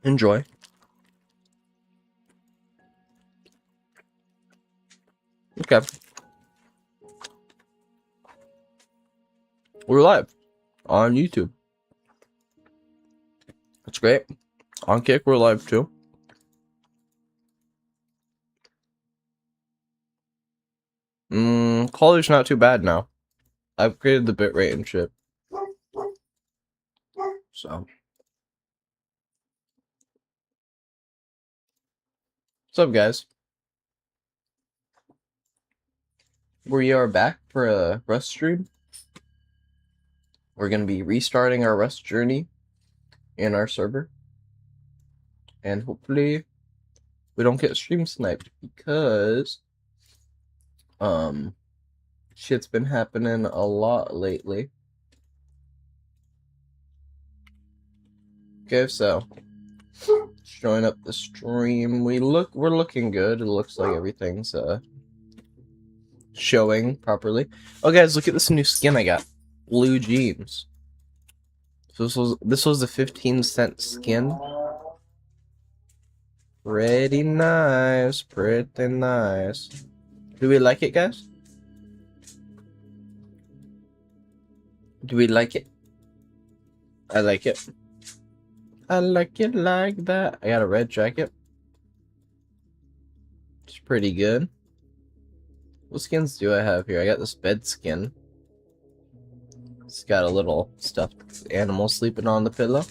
Enjoy. Okay. We're live on YouTube. That's great. On Kick, we're live too. Quality's not too bad now. I've upgraded the bitrate and shit. So. What's up, guys? We are back for a Rust stream. We're going to be restarting our Rust journey in our server. And hopefully we don't get stream sniped because shit's been happening a lot lately. Okay, so let's join up the stream. We're looking good. It looks like everything's showing properly. Oh, guys, look at this new skin I got. Blue jeans. So this was a 15-cent skin. Pretty nice. Pretty nice. Do we like it, guys? Do we like it? I like it. I like it like that. I got a red jacket. It's pretty good. What skins do I have here? I got this bed skin. It's got a little stuffed animal sleeping on the pillow.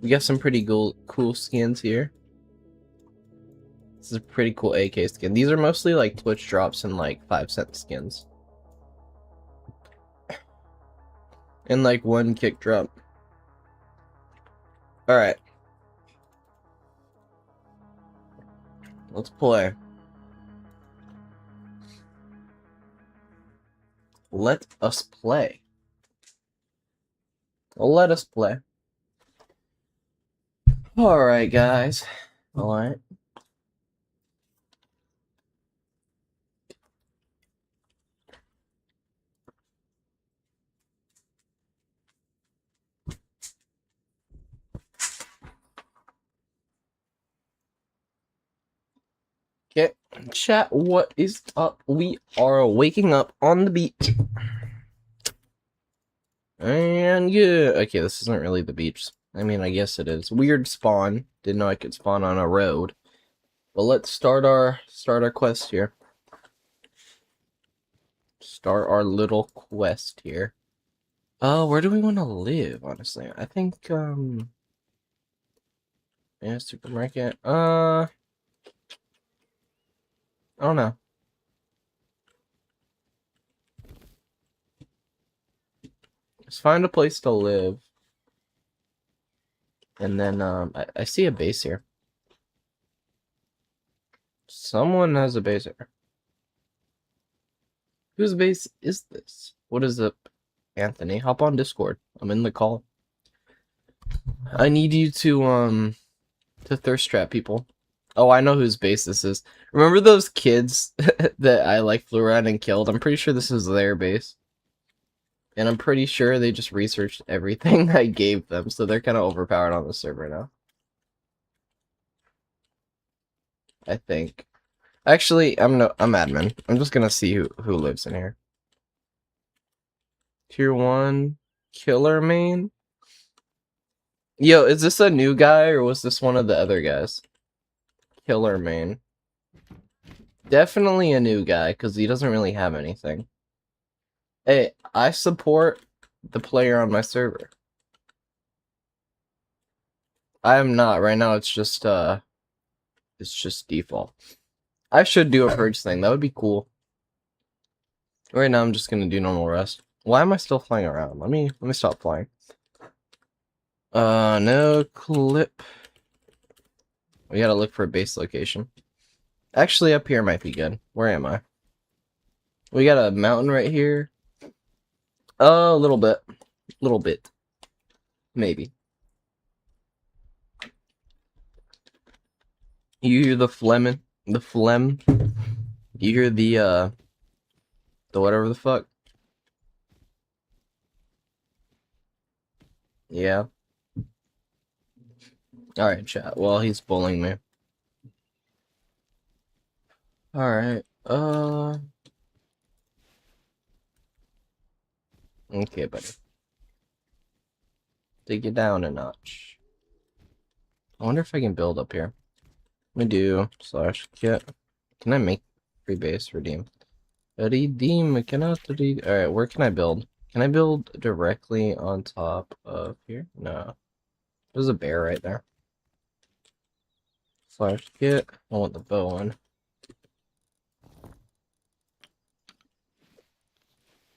We got some pretty cool skins here. This is a pretty cool AK skin. These are mostly like Twitch drops and like 5-cent skins. And like one kick drop. Alright. Let's play. Let us play. Let us play. Alright, guys. Alright. Okay, chat, what is up? We are waking up on the beach. And yeah, okay, this isn't really the beach. I mean, I guess it is. Weird spawn. Didn't know I could spawn on a road. But let's start our quest here. Start our little quest here. Where do we want to live, honestly? I think, yeah, supermarket. I don't know. Let's find a place to live. And then, I see a base here. Someone has a base here. Whose base is this? What is up, Anthony? Hop on Discord. I'm in the call. I need you to thirst trap people. Oh, I know whose base this is. Remember those kids that I like flew around and killed? I'm pretty sure this is their base. And I'm pretty sure they just researched everything I gave them, so they're kind of overpowered on the server now. I think. Actually, I'm admin. I'm just gonna see who lives in here. Tier 1 Killer Main. Yo, is this a new guy or was this one of the other guys? Killer Main. Definitely a new guy because he doesn't really have anything. Hey, I support the player on my server. I am not right now. It's just default. I should do a purge thing. That would be cool. Right now, I'm just gonna do normal rest. Why am I still flying around? Let me stop flying. No clip. We gotta look for a base location. Actually, up here might be good. Where am I? We got a mountain right here. A little bit. Little bit. Maybe. You hear the phlegm? The phlegm? You hear the whatever the fuck? Yeah. Alright, chat. Well, he's bullying me. Alright, okay, buddy. Take it down a notch. I wonder if I can build up here. Let me do /kit. Can I make free base? Redeem. Redeem, I cannot redeem. Alright, where can I build? Can I build directly on top of here? No. There's a bear right there. /kit. I want the bow one.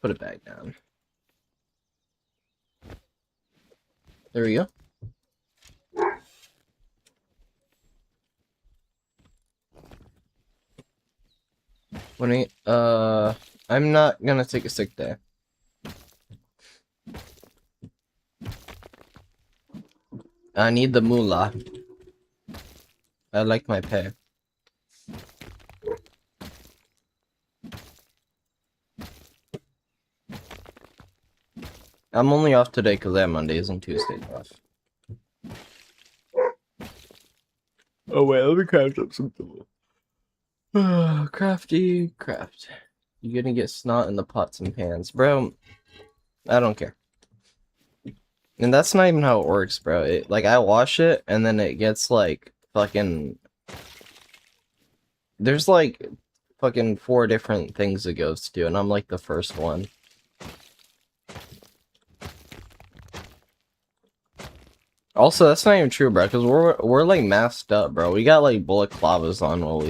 Put it back down. There we go. I'm not gonna take a sick day. I need the moolah. I like my pay. I'm only off today because I have Mondays and Tuesdays off. Oh wait, let me craft up some tools. Crafty, craft. You're gonna get snot in the pots and pans. Bro, I don't care. And that's not even how it works, bro. Like, I wash it, and then it gets, like, fucking... There's, like, fucking 4 different things it goes to, and I'm, like, the first one. Also, that's not even true, bro, because we're, like, masked up, bro. We got, like, bullet clavas on while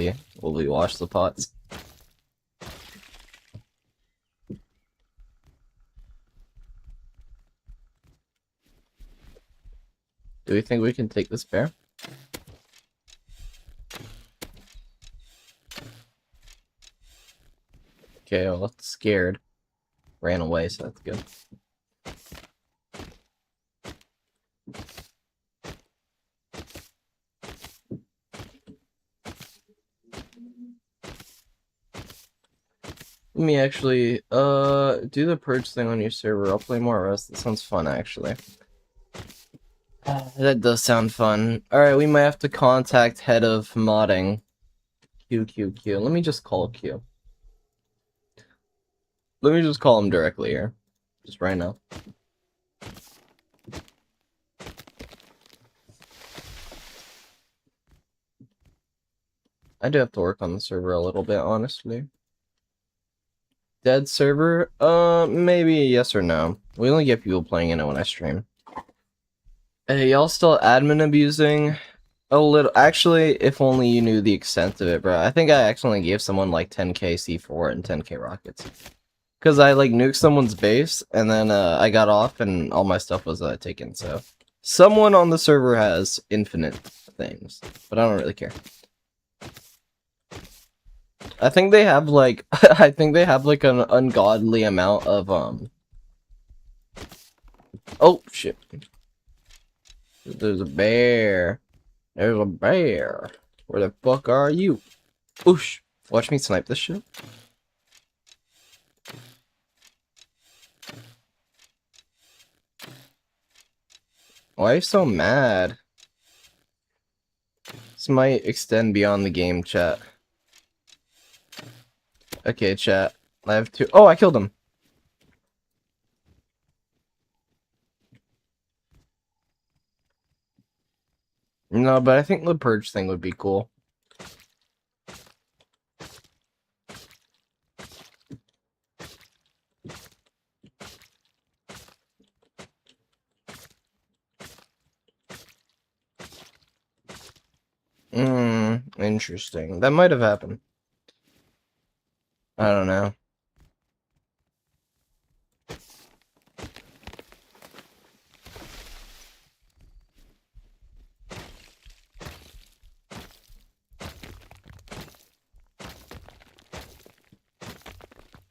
we wash the pots. Do we think we can take this bear? Okay, well, it's scared. Ran away, so that's good. Let me actually, do the purge thing on your server. I'll play more Rust. That sounds fun, actually. That does sound fun. Alright, we might have to contact head of modding. Q. Let me just call Q. Let me just call him directly here. Just right now. I do have to work on the server a little bit, honestly. Dead server? Maybe yes or no. We only get people playing in it when I stream. Hey, y'all still admin abusing? A little. Actually, if only you knew the extent of it, bro. I think I accidentally gave someone like 10k C4 and 10k rockets. Because I like nuked someone's base, and then I got off and all my stuff was taken, so. Someone on the server has infinite things, but I don't really care. I think they have like, I think they have like an ungodly amount of, oh shit. There's a bear. There's a bear. Where the fuck are you? Oosh. Watch me snipe this shit. Why are you so mad? This might extend beyond the game, chat. Okay, chat. I have 2. Oh, I killed him. No, but I think the purge thing would be cool. Interesting. That might have happened. I don't know.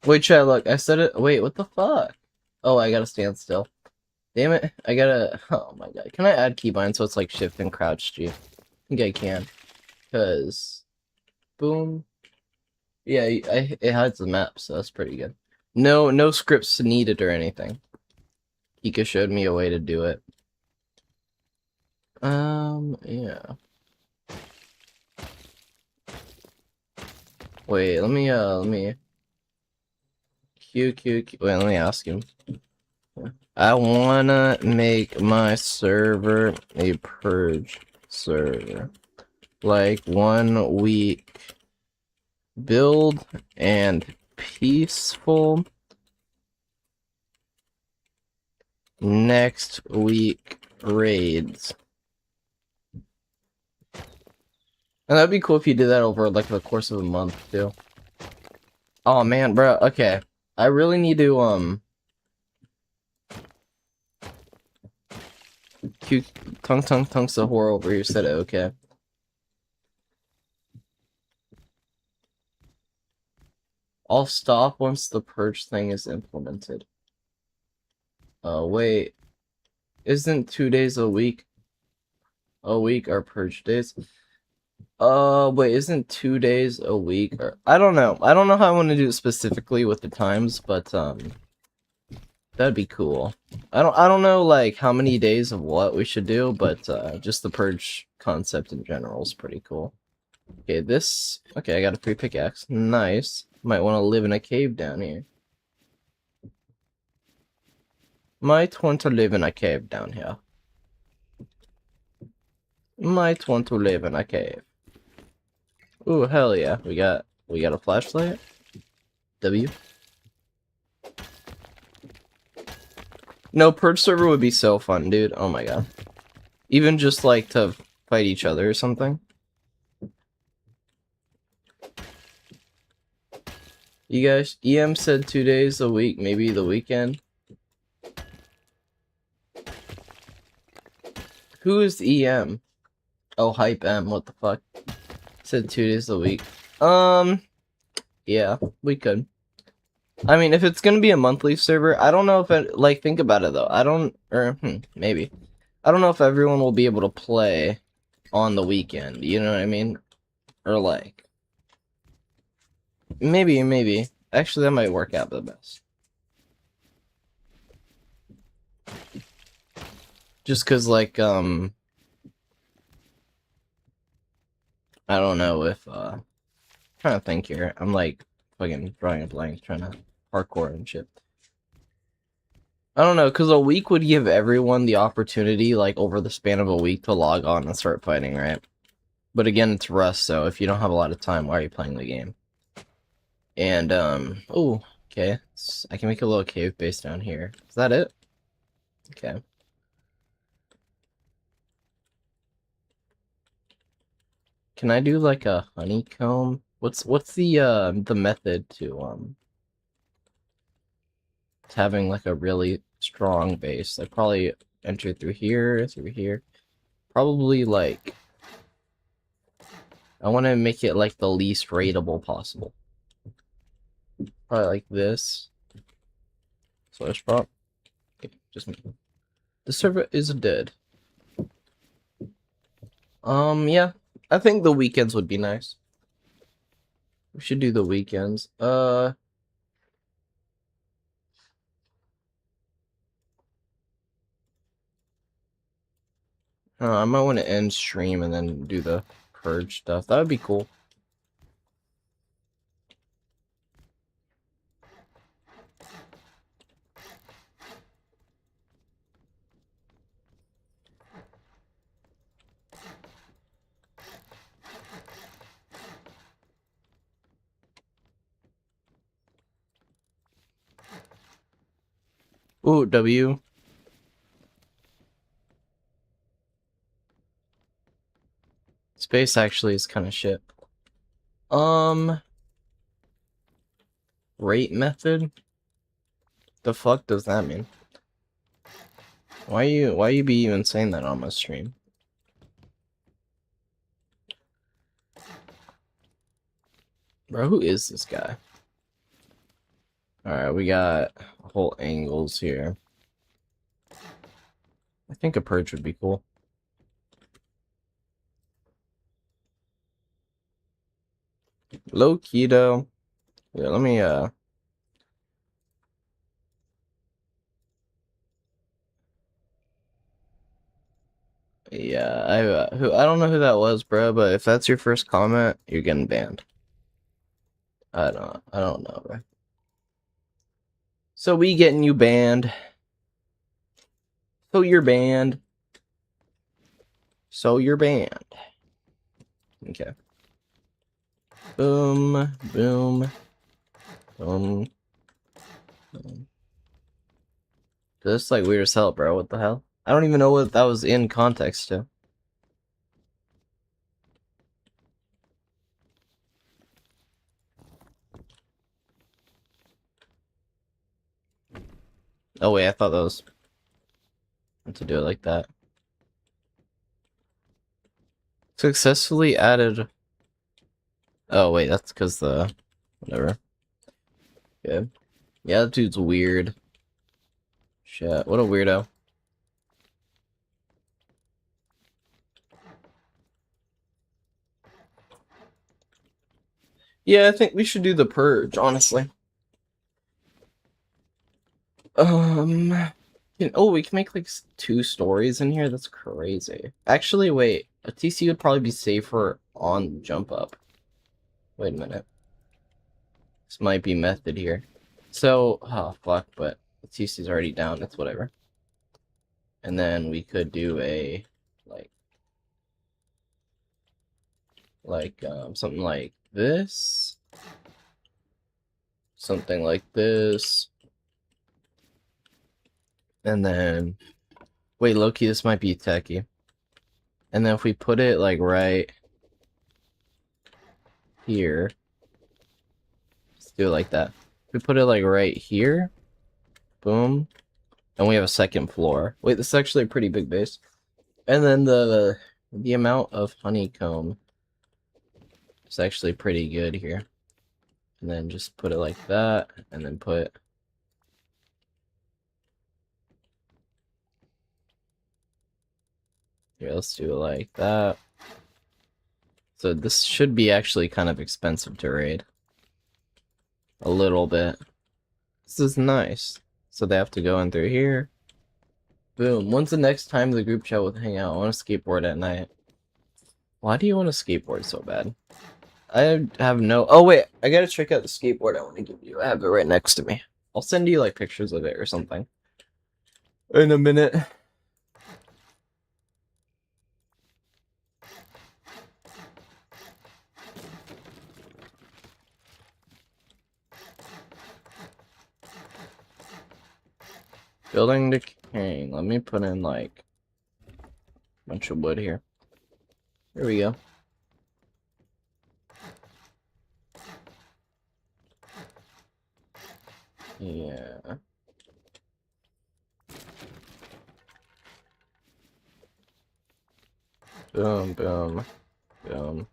Wait, chat, look, I said it. Wait, what the fuck? Oh, I gotta stand still. Damn it, I gotta. Oh my god. Can I add keybind so it's like shift and crouch G? I think I can. Because. Boom. Yeah, it hides the map, so that's pretty good. No scripts needed or anything. Ika showed me a way to do it. Yeah. Wait, let me Wait, let me ask him. I wanna make my server a purge server. Like 1 week build and peaceful. Next week raids. And that'd be cool if you did that over like the course of a month too. Oh man, bro. Okay, I really need to Q tongue Sahur over here said it. Okay. I'll stop once the purge thing is implemented. Wait. Isn't 2 days a week are purge days? Wait, isn't 2 days a week or I don't know. I don't know how I want to do it specifically with the times, but that'd be cool. I don't know like how many days of what we should do, but just the purge concept in general is pretty cool. Okay, okay, I got a free pickaxe. Nice. Might want to live in a cave down here. Might want to live in a cave down here. Might want to live in a cave. Ooh, hell yeah. We got a flashlight. W. No, purge server would be so fun, dude. Oh my god. Even just like to fight each other or something. You guys, EM said 2 days a week, maybe the weekend. Who is EM? Oh, Hype M, what the fuck? Said 2 days a week. Yeah, we could. I mean, if it's gonna be a monthly server, I don't know if it, like, think about it though. Maybe. I don't know if everyone will be able to play on the weekend, you know what I mean? Or like, maybe. Actually, that might work out the best. Just cause like, I don't know if, trying to think here. I'm like, fucking drawing a blank, trying to parkour and shit. I don't know, because a week would give everyone the opportunity, like, over the span of a week to log on and start fighting, right? But again, it's Rust, so if you don't have a lot of time, why are you playing the game? And, oh, okay. I can make a little cave base down here. Is that it? Okay. Can I do, like, a honeycomb? What's the method to having, like, a really strong base? Like, probably enter through here. Probably, like, I want to make it, like, the least raidable possible. Probably like this. Slash prop. Okay, just me. The server is dead. Yeah. I think the weekends would be nice. We should do the weekends. I might want to end stream and then do the purge stuff. That would be cool. Ooh, W. Space actually is kind of shit. Rate method? The fuck does that mean? Why you be even saying that on my stream? Bro, who is this guy? Alright, we got whole angles here. I think a purge would be cool. Low keto. Yeah, let me Yeah, I don't know who that was, bro, but if that's your first comment, you're getting banned. I don't know, bro. So we getting you banned. So you're banned. So you're banned. Okay. Boom, boom, boom, boom. That's like weird as hell, bro. What the hell? I don't even know what that was in context to. Oh wait, I thought that was meant to do it like that. Successfully added. Oh wait, that's because the whatever. Yeah, yeah, that dude's weird. Shit, what a weirdo. Yeah, I think we should do the purge, honestly. Oh, we can make like 2 stories in here. That's crazy. Actually, wait. A TC would probably be safer on jump up. Wait a minute. This might be method here. So, oh fuck, but the TC's already down. It's whatever. And then we could do a something like this. Something like this. And then wait, Loki, this might be techie. And then if we put it like right here, let's do it like that. If we put it like right here, boom, and we have a second floor. Wait, this is actually a pretty big base. And then the amount of honeycomb is actually pretty good here. And then just put it like that, and then put here. Let's do it like that. So this should be actually kind of expensive to raid. A little bit. This is nice. So they have to go in through here. Boom. When's the next time the group chat will hang out? I want to skateboard at night. Why do you want to skateboard so bad? I have no... Oh, wait. I gotta check out the skateboard I want to give you. I have it right next to me. I'll send you, like, pictures of it or something. In a minute. Building decaying. Let me put in, like, a bunch of wood here. Here we go. Yeah. Boom, boom, boom.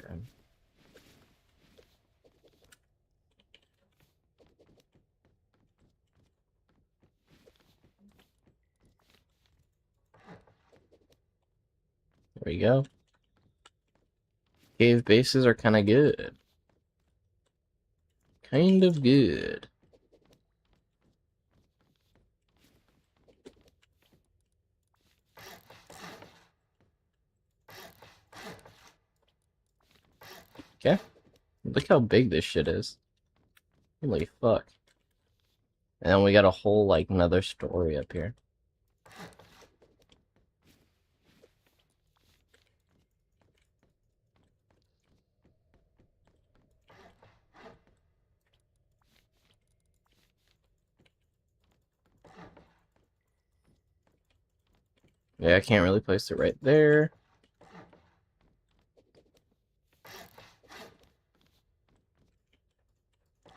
Okay. There we go. Cave bases are kind of good. Kind of good. Okay. Look how big this shit is. Holy fuck. And then we got a whole, like, another story up here. Yeah, I can't really place it right there.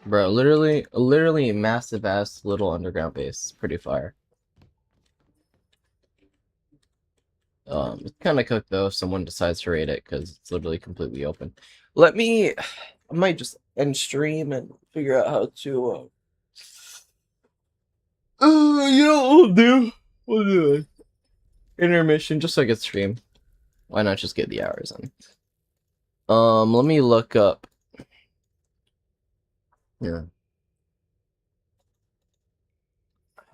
Bro, literally a massive ass little underground base. It's pretty fire. It's kind of cooked though if someone decides to raid it because it's literally completely open. Let me, I might just end stream and figure out how to. You know what we'll do? We'll do it. Intermission just so I can stream. Why not just get the hours in? Let me look up. Yeah.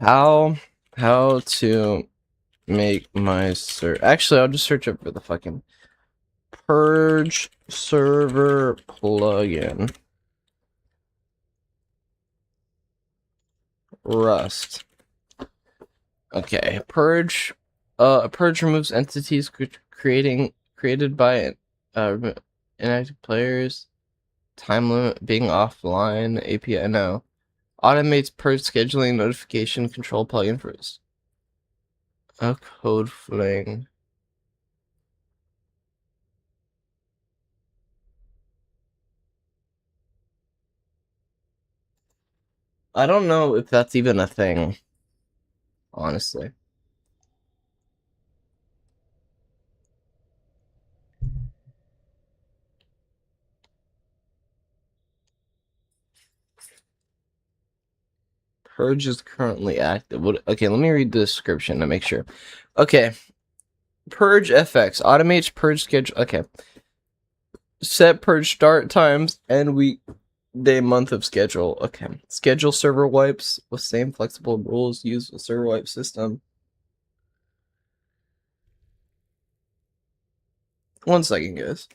How to make my Actually, I'll just search up for the fucking purge server plugin. Rust. Okay, purge. Purge removes entities created by inactive players. Time limit being offline. API no. Automates purge scheduling notification control plugin first. A code fling. I don't know if that's even a thing, honestly. Purge is currently active. Okay, let me read the description to make sure. Okay. Purge FX automates purge schedule. Okay. Set purge start times and week, day, month of schedule. Okay. Schedule server wipes with same flexible rules. Use a server wipe system. 1 second, guys.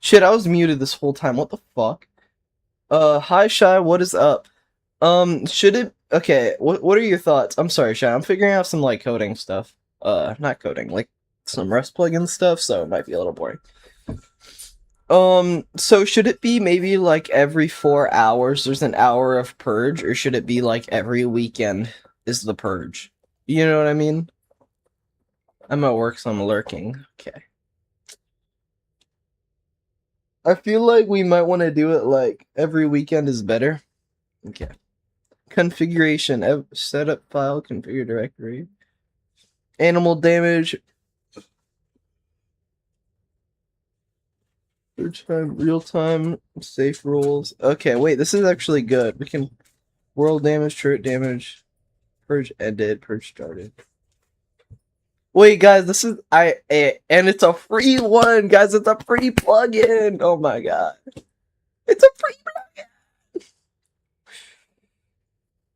Shit, I was muted this whole time. What the fuck? Hi Shy, what is up? Should it? Okay, what are your thoughts? I'm sorry, Shy. I'm figuring out some like coding stuff. Not coding, like some Rust plugin stuff. So it might be a little boring. So should it be maybe like every 4 hours there's an hour of purge, or should it be like every weekend is the purge? You know what I mean? I'm at work, so I'm lurking. Okay. I feel like we might want to do it like every weekend is better. Okay. Configuration, setup file, configure directory. Animal damage. Real time, safe rules. Okay, wait, this is actually good. We can world damage, turret damage, purge ended, purge started. Wait, guys, this is and it's a free one, guys. It's a free plugin. Oh my god, it's a free plugin.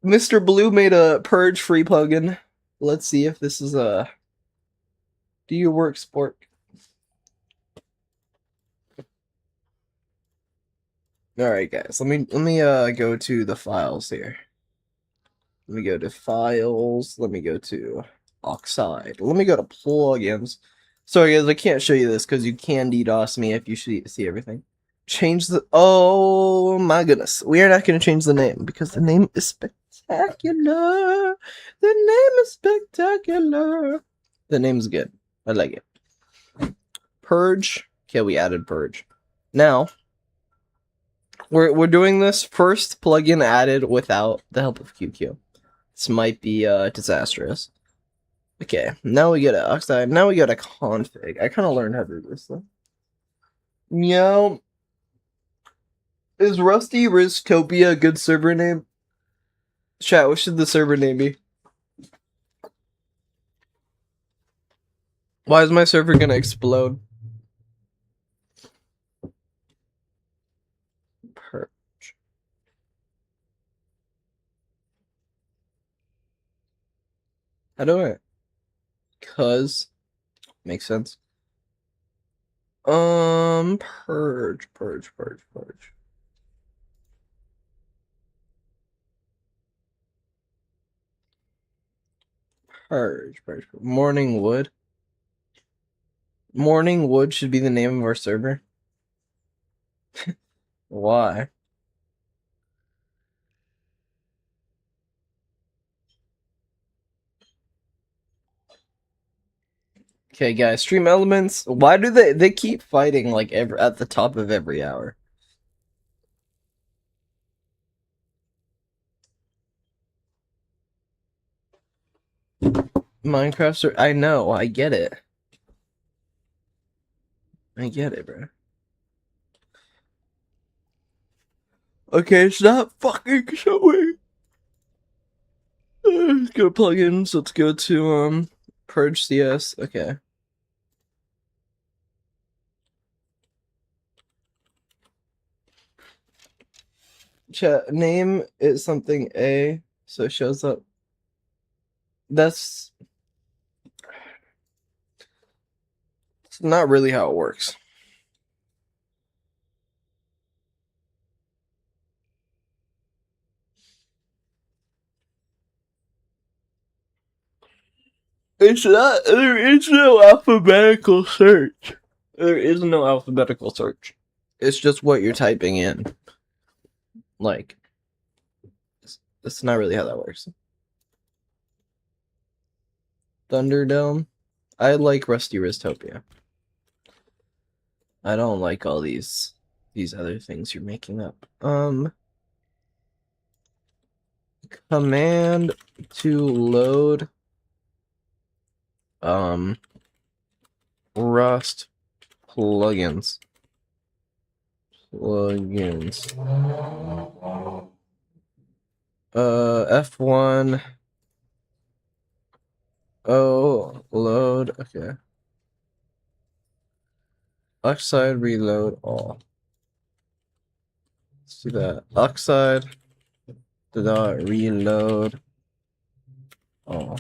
Mr. Blue made a purge free plugin. Let's see if this is a. Do you work sport? All right, guys. Let me go to the files here. Let me go to files. Let me go to Oxide. Let me go to plugins. Sorry, guys, I can't show you this because you can DDoS me if you see everything. Change the. Oh my goodness. We are not going to change the name because the name is spectacular. The name is spectacular. The name's good. I like it. Purge. Okay, we added Purge. Now, we're doing this first plugin added without the help of QQ. This might be disastrous. Okay, now we get a Oxide. Now we got a config. I kind of learned how to do this though. Meow. Is Rusty Riztopia a good server name? Chat, what should the server name be? Why is my server gonna explode? Purge. How do I? Cause makes sense. Purge. Morning Wood. Morning Wood should be the name of our server. Why? Okay, guys, stream elements. Why do they keep fighting like at the top of every hour? Minecraft, I know, I get it. I get it, bro. Okay, it's not fucking showing. Let's go plugins. Let's go to Purge CS. Okay. Chat name is something A, so it shows up. That's not really how it works. It's not. There is no alphabetical search. There is no alphabetical search. It's just what you're typing in. Like, that's not really how that works. Thunderdome. I like Rusty Riztopia. I don't like all these other things you're making up. Command to load Rust plugins. F1. Oh, load. Okay. Oxide reload all. Let's do that. Oxide dot reload all.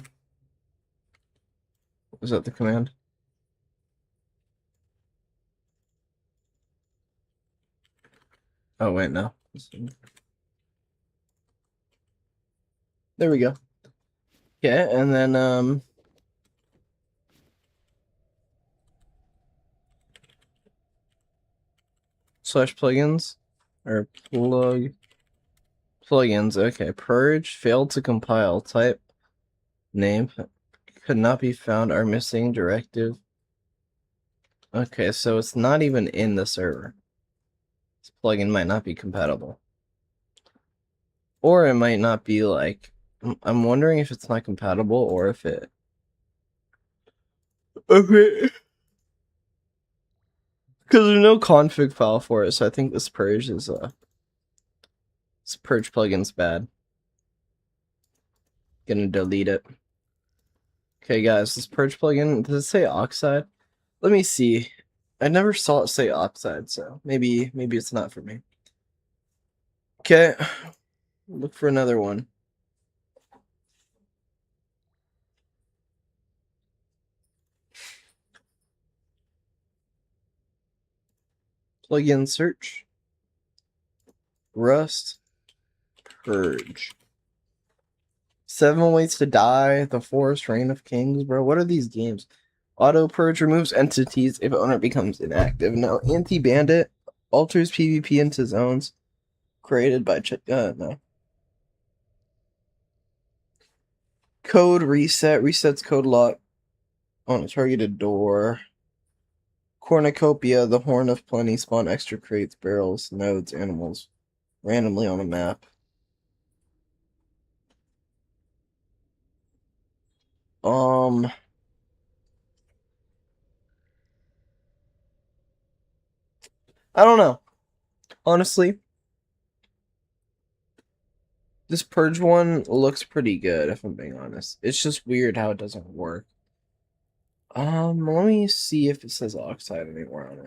Is that the command? Oh wait, no. There we go. Okay, and then slash plugins or plugins. Okay, purge failed to compile. Type name could not be found. Are missing directive. Okay, so it's not even in the server. This plugin might not be compatible, or it might not be like. I'm wondering if it's not compatible or if it. Okay. Because there's no config file for it, so I think this purge is this purge plugin's bad. Gonna delete it. Okay, guys, this purge plugin, does it say oxide? Let me see. I never saw it say oxide, so maybe it's not for me. Okay, look for another one. Plugin search. Rust purge. 7 Ways to Die, The Forest, Reign of Kings, bro. What are these games? Auto purge removes entities if owner becomes inactive. No, anti-bandit alters PvP into zones created by no. Code reset resets code lock on a targeted door. Cornucopia, the Horn of Plenty, spawn extra crates, barrels, nodes, animals randomly on a map. I don't know. Honestly, this purge one looks pretty good, if I'm being honest. It's just weird how it doesn't work. Let me see if it says oxide anywhere on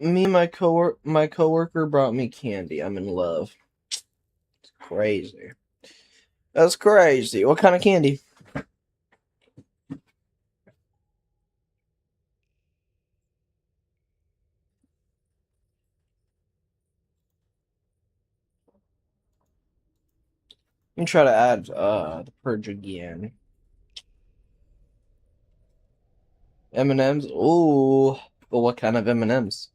it. My coworker brought me candy. I'm in love. It's crazy. That's crazy. What kind of candy? Let me try to add the purge again. M&Ms. Ooh, but what kind of M&Ms?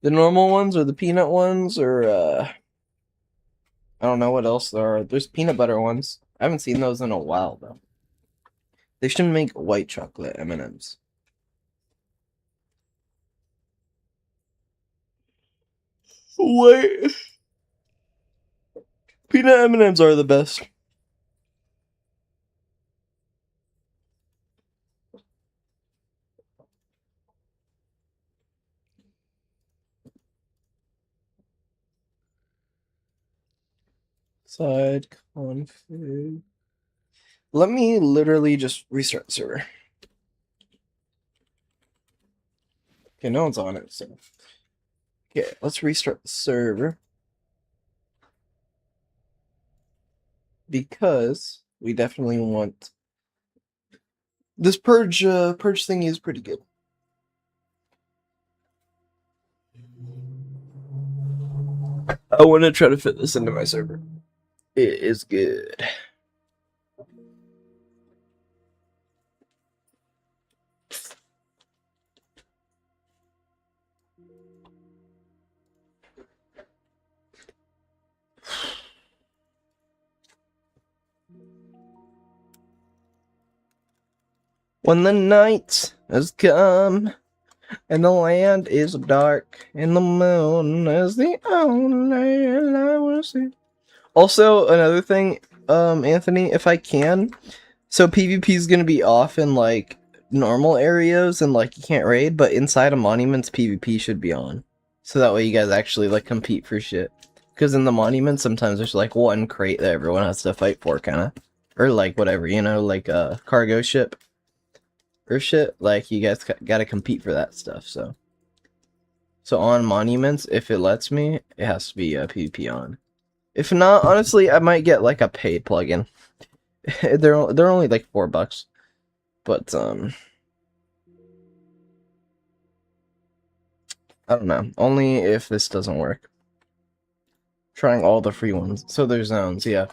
The normal ones or the peanut ones or I don't know what else there are. There's peanut butter ones. I haven't seen those in a while though. They should make white chocolate M&Ms. Wait. Peanut M&Ms are the best. Side config. Let me literally just restart the server. Okay, no one's on it, so. Okay, let's restart the server. Because we definitely want this purge thing is pretty good. I want to try to fit this into my server. It is good. When the night has come and the land is dark and the moon is the only light I will see. Also, another thing, Anthony, if I can, so PvP is gonna be off in like normal areas and like you can't raid, but inside of monuments PvP should be on. So that way you guys actually like compete for shit. Because in the monuments sometimes there's like one crate that everyone has to fight for, kinda. Or like whatever, you know, like a cargo ship or shit. Like you guys gotta compete for that stuff, so. So on monuments, if it lets me, it has to be PvP on. If not, honestly, I might get like a paid plugin. they're only like $4, but I don't know. Only if this doesn't work. Trying all the free ones. So there's zones, yeah.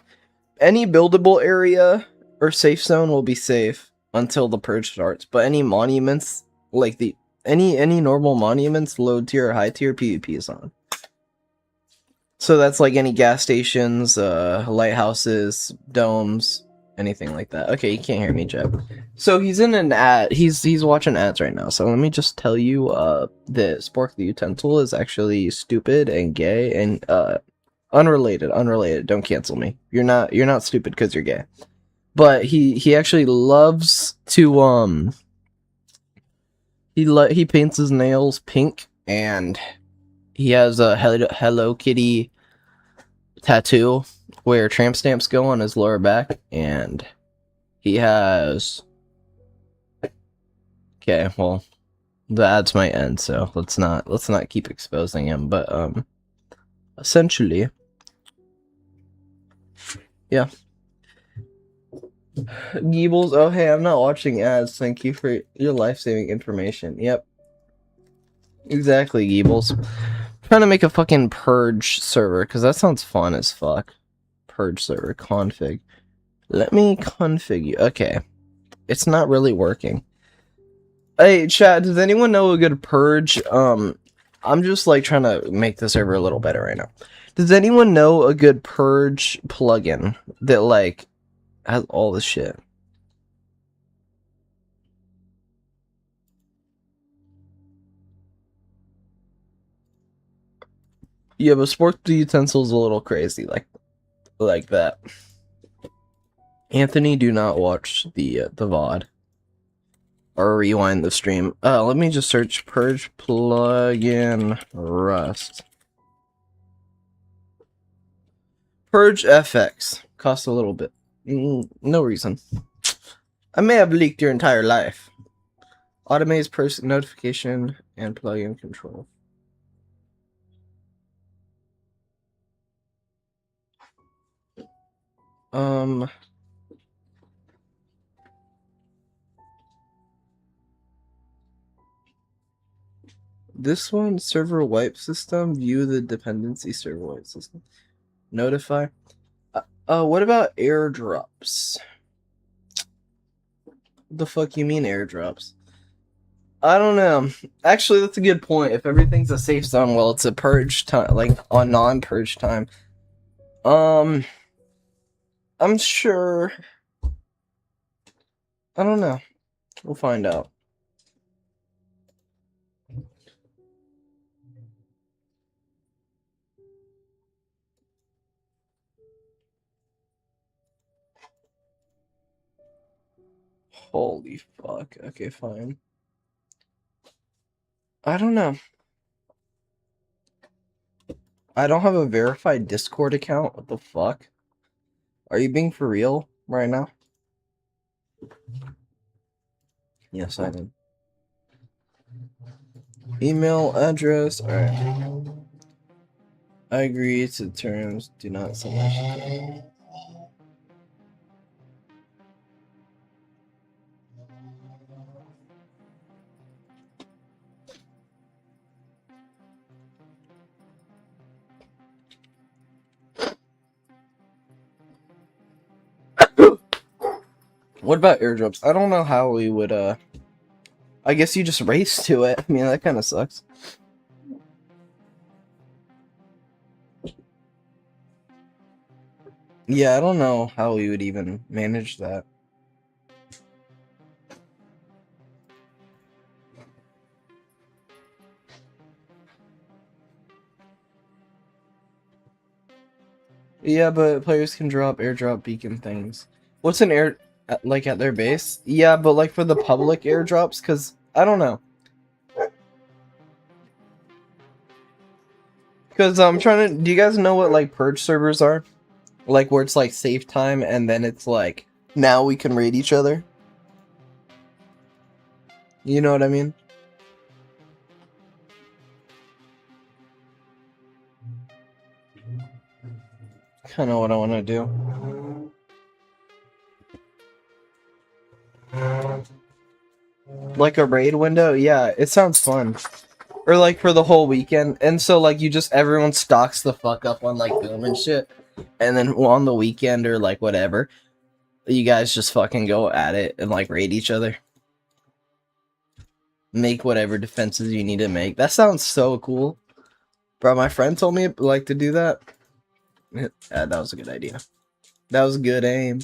Any buildable area or safe zone will be safe until the purge starts. But any monuments, like any normal monuments, low tier or high tier, PvP is on. So that's like any gas stations, lighthouses, domes, anything like that. Okay, you can't hear me, Jeb. So he's in an ad. He's watching ads right now. So let me just tell you, that Spork the Utensil is actually stupid and gay and unrelated. Don't cancel me. You're not stupid because you're gay. But he actually loves to he paints his nails pink, and he has a Hello Kitty tattoo where tramp stamps go on his lower back, and he has. Okay, well, the ads might end, so let's not keep exposing him. But essentially, yeah. Geebles, oh hey, I'm not watching ads. Thank you for your life-saving information. Yep. Exactly, Geebles. Trying to make a fucking purge server, because that sounds fun as fuck. Purge server, config. Let me config you. Okay. It's not really working. Hey, chat, does anyone know a good purge? I'm just like trying to make the server a little better right now. Does anyone know a good purge plugin that like has all this shit? Yeah, but Spork the Utensil's a little crazy, like that. Anthony, do not watch the VOD. Or rewind the stream. Let me just search purge plugin Rust. Purge FX. Costs a little bit. No reason. I may have leaked your entire life. Automates person notification and plugin control. This one, server wipe system, view the dependency server wipe system. Notify. What about airdrops? The fuck you mean airdrops? I don't know. Actually, that's a good point. If everything's a safe zone, well, it's a purge time, like on non-purge time. I'm sure. I don't know. We'll find out. Holy fuck. Okay, fine. I don't know. I don't have a verified Discord account. What the fuck? Are you being for real right now? Yes, I am. Email address. Alright. I agree to terms. Do not send my shit. What about airdrops? I don't know how we would, I guess you just race to it. I mean, that kind of sucks. Yeah, I don't know how we would even manage that. Yeah, but players can drop airdrop beacon things. What's an air, like at their base? Yeah, but like for the public airdrops, because I don't know. Because I'm trying to. Do you guys know what like purge servers are? Like where it's like safe time and then it's like now we can raid each other. You know what I mean? Kind of what I want to do. Like a raid window? Yeah, it sounds fun. or like for the whole weekend, and so like you just everyone stocks the fuck up on like Boom and shit, and then on the weekend or like whatever, you guys just fucking go at it and like raid each other. Make whatever defenses you need to make. That sounds so cool. Bro, my friend told me like to do that. Yeah, that was a good idea. That was good aim.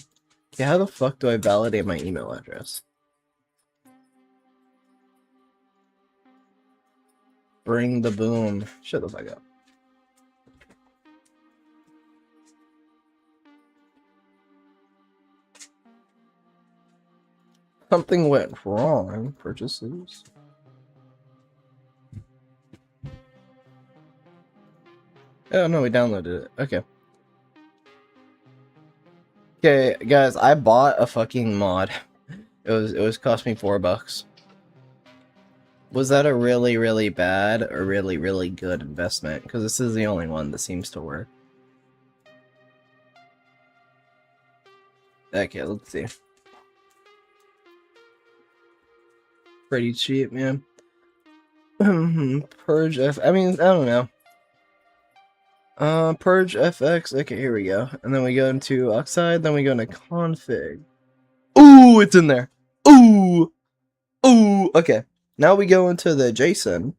Yeah, how the fuck do I validate my email address? Bring the boom. Shut the fuck up. Something went wrong. Purchases. Oh no, we downloaded it. Okay. Okay, guys, I bought a fucking mod. It was cost me $4. Was that a really, really bad or really, really good investment? Because this is the only one that seems to work. Okay, let's see. Pretty cheap, man. Purge F. I mean, I don't know. Purge FX. Okay, here we go. And then we go into Oxide. Then we go into config. Ooh, it's in there. Ooh. Ooh. Okay. Now we go into the JSON.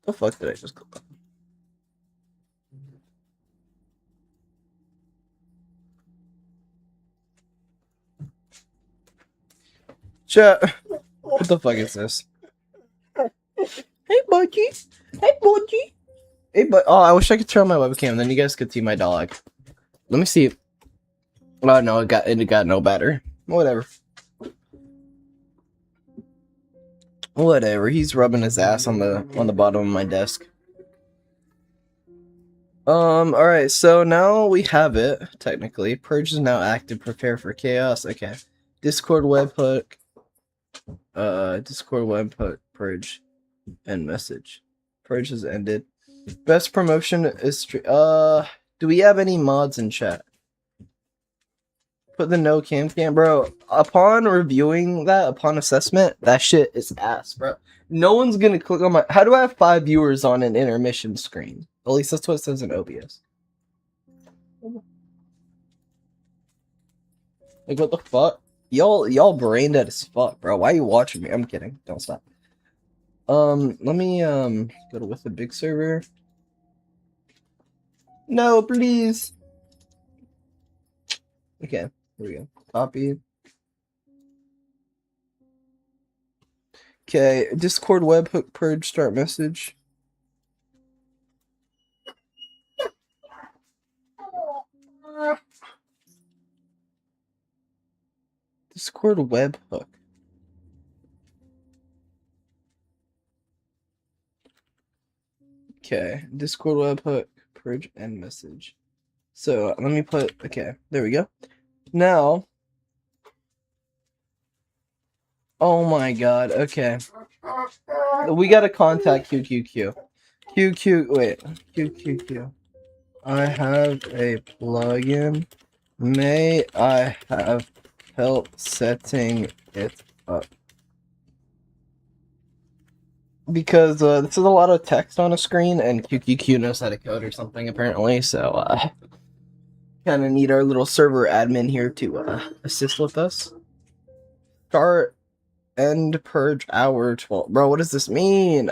The fuck did I just click on? Chat. What the fuck is this? Hey, buddy. Hey, buddy. Hey, but oh, I wish I could turn on my webcam. Then you guys could see my dog. Let me see. Oh no, it got no better. Whatever. Whatever. He's rubbing his ass on the bottom of my desk. Alright, so now we have it, technically. Purge is now active, prepare for chaos. Okay. Discord webhook. Discord webhook, purge, end message. Purge has ended. Best promotion is do we have any mods in chat? Put the no cam, bro. Upon reviewing that, upon assessment, that shit is ass, bro. No one's gonna click on my. How do I have 5 viewers on an intermission screen? At least that's what it says in OBS. Like, what the fuck? Y'all brain dead as fuck, bro. Why are you watching me? I'm kidding. Don't stop. Let me go to with the big server. No, please. Okay, here we go. Copy. Okay, Discord webhook purge start message. Discord webhook. Okay, Discord webhook purge end message. So let me put. Okay, there we go. Now. Oh my god. Okay. We gotta contact QQQ. Wait. QQQ. I have a plugin. May I have help setting it up? Because this is a lot of text on a screen, and QQQ knows how to code or something apparently. So kind of need our little server admin here to assist with us. Start end purge hour 12. Bro, what does this mean?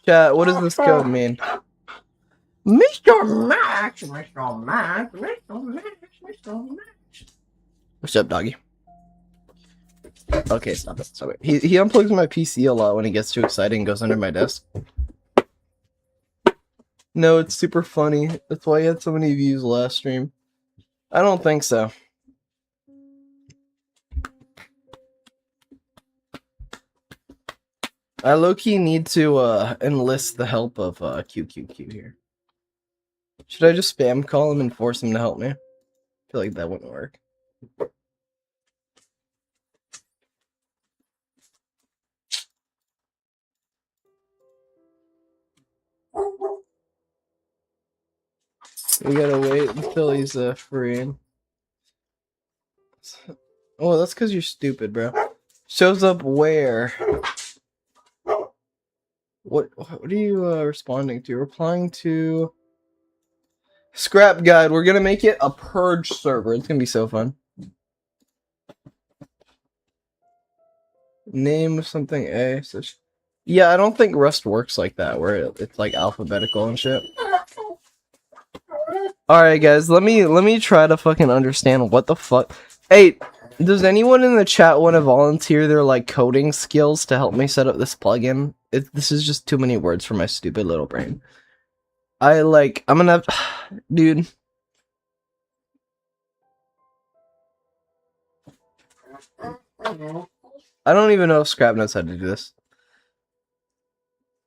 Chat, what does this code mean? Mr. Max, Mr. Max, Mr. Max, Mr. Max. What's up, doggy? Okay, stop it. Stop it. He unplugs my PC a lot when he gets too excited and goes under my desk. No, it's super funny. That's why he had so many views last stream. I don't think so. I low-key need to enlist the help of QQQ here. Should I just spam call him and force him to help me? I feel like that wouldn't work. We gotta wait until he's free. Oh, that's because you're stupid, bro. Shows up where? What are you responding to? Replying to Scrap Guide. We're gonna make it a purge server. It's gonna be so fun. Name something A. Yeah, I don't think Rust works like that, where it's like alphabetical and shit. Alright guys, let me try to fucking understand what the fuck. Hey, does anyone in the chat want to volunteer their like coding skills to help me set up this plugin? This is just too many words for my stupid little brain. I'm gonna have, dude. I don't even know if Scrap knows how to do this.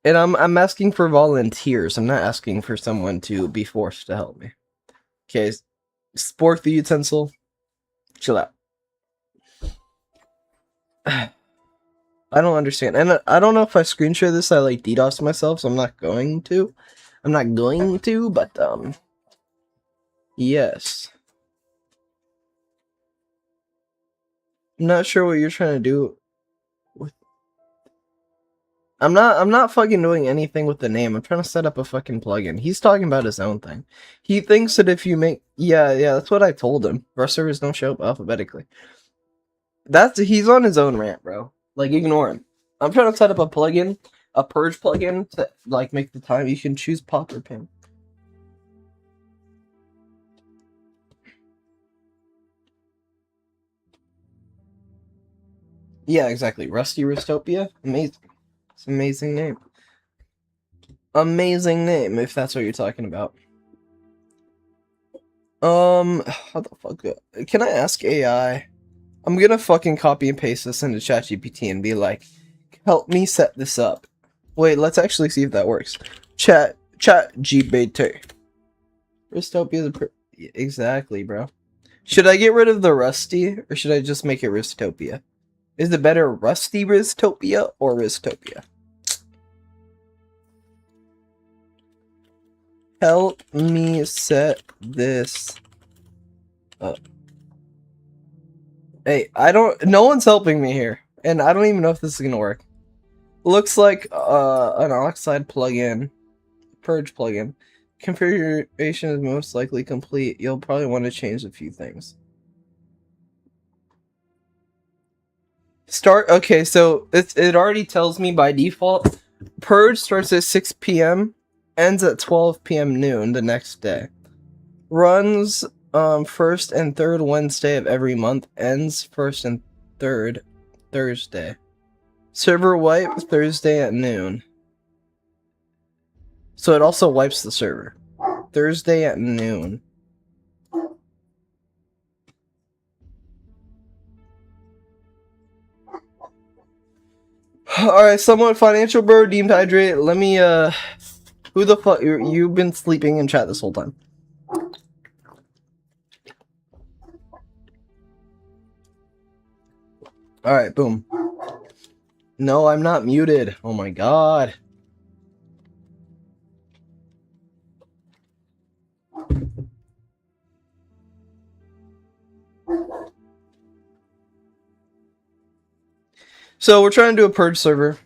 And I'm asking for volunteers. I'm not asking for someone to be forced to help me. Okay, spork the utensil. Chill out. I don't understand. And I don't know if I screen share this, I like DDoS myself, so I'm not going to. But yes. I'm not sure what you're trying to do with. I'm not fucking doing anything with the name. I'm trying to set up a fucking plugin. He's talking about his own thing. He thinks that if you make yeah, that's what I told him. Rust servers don't show up alphabetically. He's on his own rant, bro. Like, ignore him. I'm trying to set up a plugin, a purge plugin to like make the time. You can choose pop or pin. Yeah, exactly. Rusty Rustopia. Amazing. It's an amazing name. Amazing name, if that's what you're talking about. How the fuck? Can I ask AI? I'm gonna fucking copy and paste this into ChatGPT and be like, help me set this up. Wait, let's actually see if that works. ChatGPT. Rustopia is exactly, bro. Should I get rid of the Rusty, or should I just make it Rustopia? Is it better Rusty Rustopia or Rustopia? Help me set this up. Hey, no one's helping me here, and I don't even know if this is gonna work. Looks like an Oxide plugin, purge plugin. Configuration is most likely complete. You'll probably want to change a few things. Okay, so it already tells me by default, purge starts at 6 p.m., ends at 12 p.m. noon the next day. Runs first and third Wednesday of every month, ends first and third Thursday. Server wipe Thursday at noon. So it also wipes the server. Thursday at noon. Alright, somewhat financial bro, deemed hydrate. Let me, who the fuck, you've been sleeping in chat this whole time. Alright, boom. No, I'm not muted. Oh my god. So we're trying to do a purge server.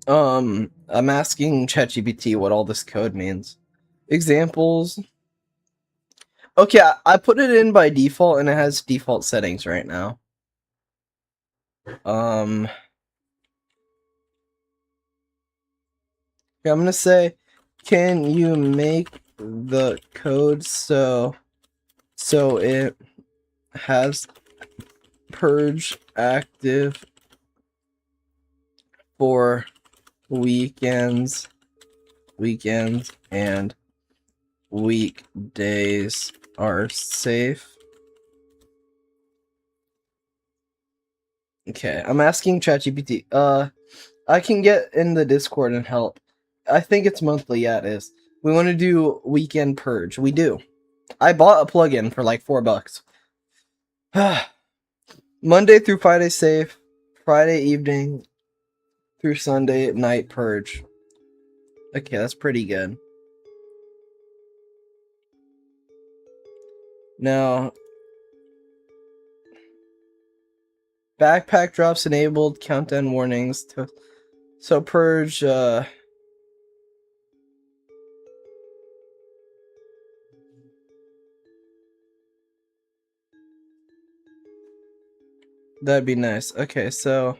I'm asking ChatGPT what all this code means. Examples. Okay, I put it in by default and it has default settings right now. I'm gonna say, can you make the code so it has purge active for weekends and weekdays are safe? Okay, I'm asking ChatGPT. I can get in the Discord and help. I think it's monthly. Yeah, it is. We want to do weekend purge. We do. I bought a plugin for like $4. Monday through Friday safe. Friday evening through Sunday night purge. Okay, that's pretty good. Now, Backpack drops enabled. Countdown warnings. So purge. That'd be nice. Okay, so.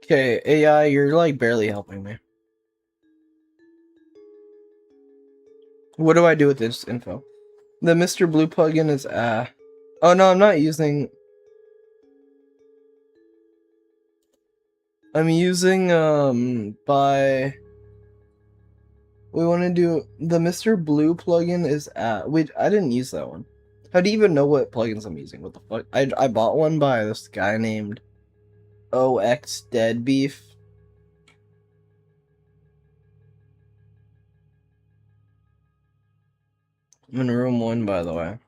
Okay, AI, you're like barely helping me. What do I do with this info? The Mr. Blue plugin is oh no, I'm not using. I'm using by. We want to do the Mr. Blue plugin is wait, I didn't use that one. How do you even know what plugins I'm using? What the fuck? I bought one by this guy named OX Dead Beef. I'm in room 1, by the way.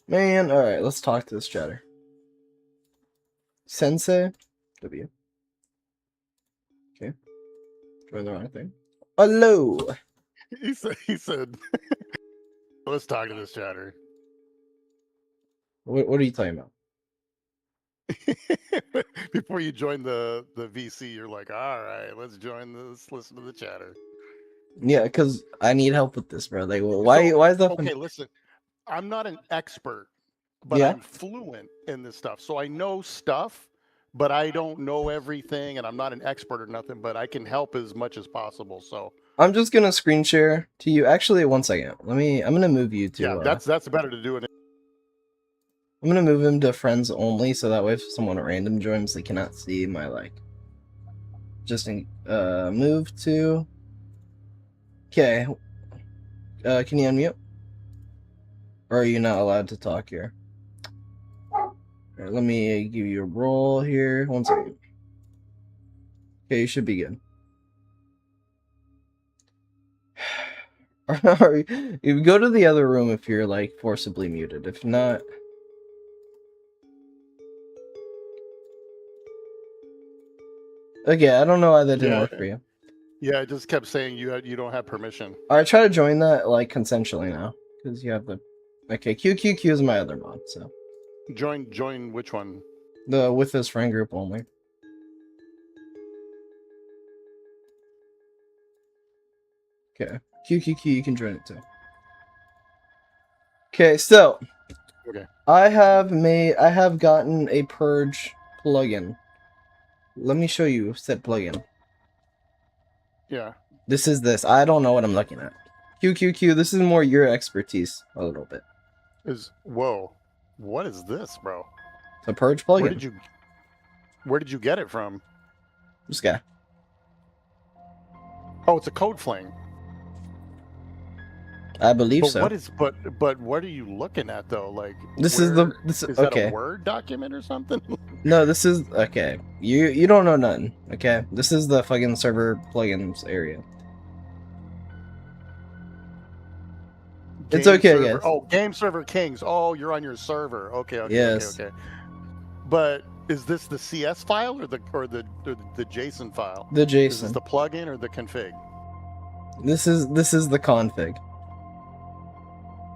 Man, alright, let's talk to this chatter. Sensei W. Okay. Join the wrong thing. Hello. He said let's talk to this chatter. What are you talking about? Before you join the VC, you're like, all right, let's join this, listen to the chatter. Yeah, because I need help with this, bro. Like, why is that? Okay, listen, I'm not an expert, but Yeah? I'm fluent in this stuff. So I know stuff, but I don't know everything, and I'm not an expert or nothing, but I can help as much as possible. So I'm just gonna screen share to you. Actually, 1 second. I'm gonna move you to. yeah, that's better to do it. I'm gonna move him to friends only, so that way if someone at random joins, they cannot see my like. Just move to. Okay. Can you unmute? Or are you not allowed to talk here? Alright, let me give you a roll here. 1 second. Okay, you should be good. You go to the other room if you're like forcibly muted. If not. Okay, I don't know why that didn't work for you. Yeah, it just kept saying you don't have permission. Alright, try to join that like consensually now. Because you have the. Okay, QQQ is my other mod, so. Join which one? The with this friend group only. Okay. QQQ, you can join it too. Okay, so. Okay. I have gotten a purge plugin. Let me show you said plugin. Yeah. This is this. I don't know what I'm looking at. QQQ, this is more your expertise a little bit. Whoa. What is this, bro? It's a purge plugin. Where did you get it from? This guy. Oh, it's a code fling. I believe so. But what are you looking at though? Like this is okay. That a Word document or something? No, this is okay. You don't know nothing. Okay, this is the fucking server plugins area. It's okay, server. guys. Oh, Game Server Kings. Oh, you're on your server. Okay. Yes. Okay. But is this the CS file or the JSON file? The JSON. Is this the plugin or the config? This is the config.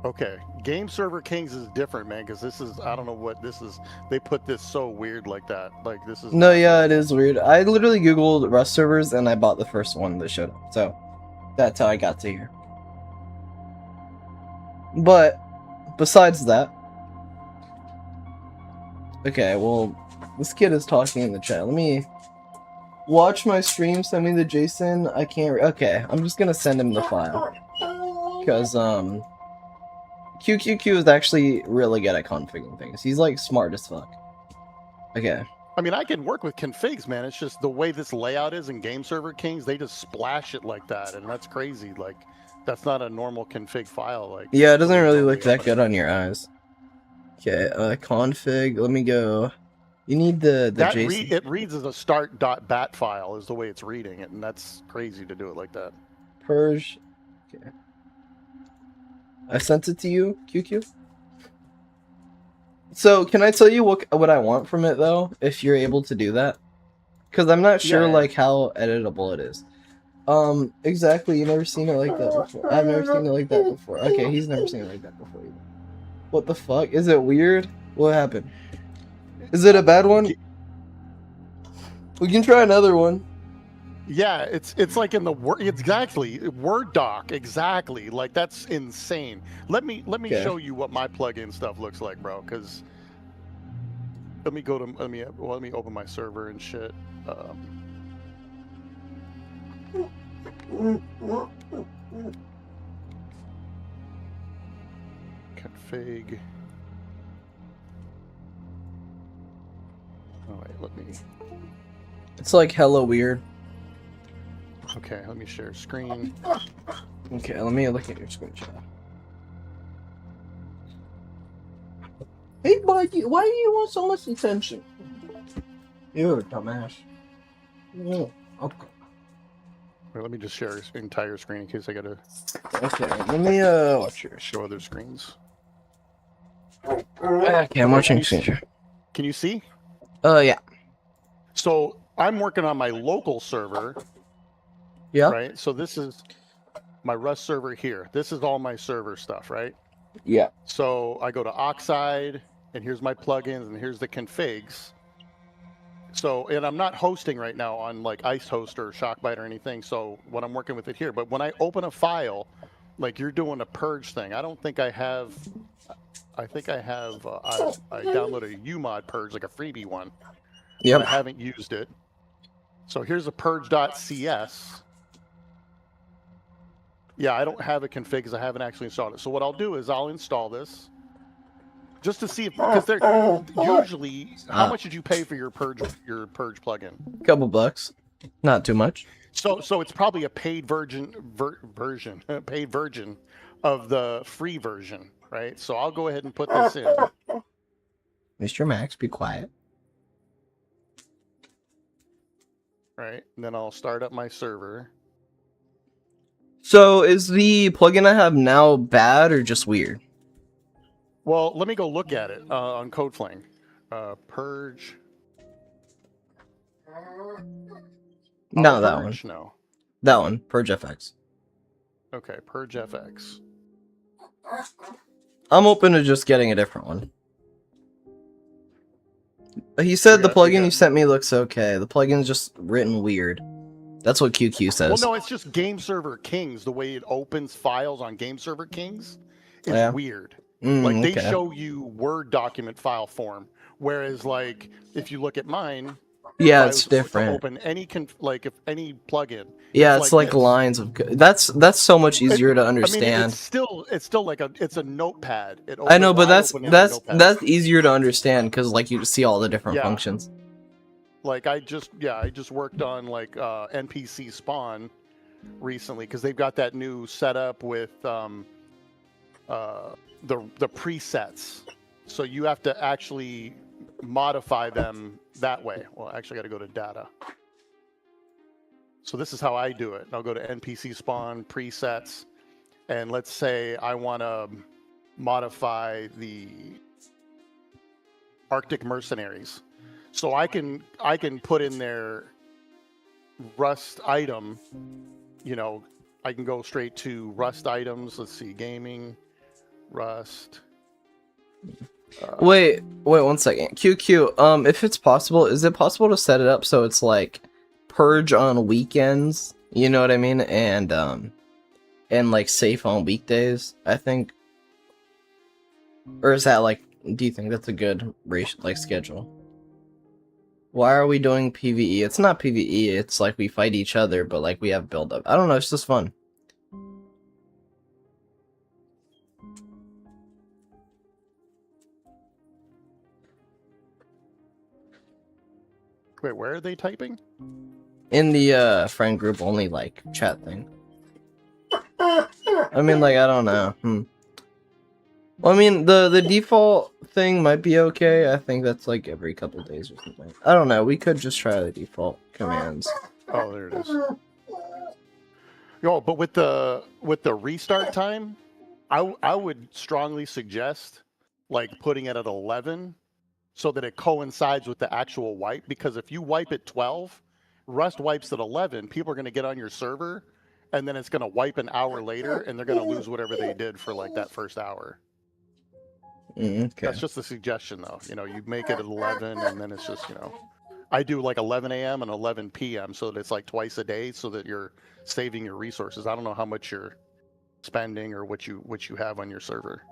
Okay, Game Server Kings is different, man, because this is, I don't know what this is. They put this so weird like that. Like, this is... No, yeah, it is weird. I literally Googled Rust servers, and I bought the first one that showed up. So, that's how I got to here. But, besides that... Okay, well, this kid is talking in the chat. Let me... Watch my stream, send me the JSON. I can't... Okay, I'm just gonna send him the file. Because, QQQ is actually really good at configuring things. He's like smart as fuck. Okay. I mean, I can work with configs, man. It's just the way this layout is in Game Server Kings, they just splash it like that, and that's crazy. Like, that's not a normal config file. Like, yeah, it doesn't really look that good on your eyes. Okay, config. Let me go. You need the JSON. It reads as a start.bat file is the way it's reading it, and that's crazy to do it like that. Purge. Okay. I sent it to you, QQ. So, can I tell you what I want from it, though, if you're able to do that? Because I'm not sure, like, how editable it is. Exactly, you never seen it like that before. I've never seen it like that before. Okay, he's never seen it like that before either. What the fuck? Is it weird? What happened? Is it a bad one? We can try another one. Yeah, it's like in the word exactly Word doc exactly. Like that's insane. Let me Okay. show you what my plugin stuff looks like, bro. Because let me open my server and shit. Config. Oh wait, let me. It's like hella weird. Okay, let me share screen. Okay, let me look at your screenshot. Hey, buddy, why do you want so much attention? You're a dumbass. Oh, okay. Wait, let me just share entire screen in case I gotta Okay, let me watch yours. show other screens. Okay, I'm watching can you, screenshot. can you see? Yeah. So I'm working on my local server. Yeah. Right. So this is my Rust server here. This is all my server stuff, right? Yeah. So I go to Oxide, and here's my plugins, and here's the configs. So, and I'm not hosting right now on like IceHost or Shockbyte or anything. So what I'm working with it here. But when I open a file, like you're doing a purge thing, I don't think I have. I think I have. I downloaded a UMod purge, like a freebie one. Yep. But I haven't used it. So here's a purge.cs. Yeah, I don't have a config because I haven't actually installed it. So what I'll do is I'll install this just to see if, because they're usually, how much did you pay for your purge plugin? Couple bucks, not too much. So it's probably a paid paid version of the free version, right? So I'll go ahead and put this in. Mr. Max, be quiet. Right, and then I'll start up my server. So is the plugin I have now bad or just weird? Well, let me go look at it on CodeFlang. Purge. No, that one. No. That one, Purge FX. Okay, Purge FX. I'm open to just getting a different one. He said the plugin you sent me looks okay. The plugin's just written weird. That's what QQ says. Well, no, it's just Game Server Kings. The way it opens files on Game Server Kings is weird. Like they show you Word document file form, whereas like if you look at mine, yeah, it's different. Open any if any plugin. Yeah, it's like lines of. That's so much easier to understand. I mean, it's still like it's a notepad. I know, but that's easier to understand because like you see all the different functions. Like I just worked on like NPC spawn recently because they've got that new setup with the presets. So you have to actually modify them that way. Well, actually, I got to go to data. So this is how I do it. I'll go to NPC spawn presets, and let's say I want to modify the Arctic Mercenaries. So I can put in their Rust item. You know, I can go straight to Rust items. Let's see, gaming, Rust. Wait 1 second. QQ, if it's possible, is it possible to set it up so it's like purge on weekends? You know what I mean? And like safe on weekdays, I think. Or is that like, do you think that's a good schedule? Why are we doing PvE? It's not PvE, it's like we fight each other, but like we have build up. I don't know, it's just fun. Wait, where are they typing? In the friend group only like chat thing. I mean, like, I don't know. Well, I mean, the default thing might be okay. I think that's like every couple days or something. I don't know. We could just try the default commands. Oh, there it is. Yo, but with the restart time, I would strongly suggest like putting it at 11 so that it coincides with the actual wipe. Because if you wipe at 12, Rust wipes at 11, people are going to get on your server, and then it's going to wipe an hour later, and they're going to lose whatever they did for like that first hour. Okay. That's just a suggestion, though. You make it at 11, and then it's just, I do like 11 a.m. and 11 p.m. so that it's like twice a day, so that you're saving your resources. I don't know how much you're spending or what you have on your server.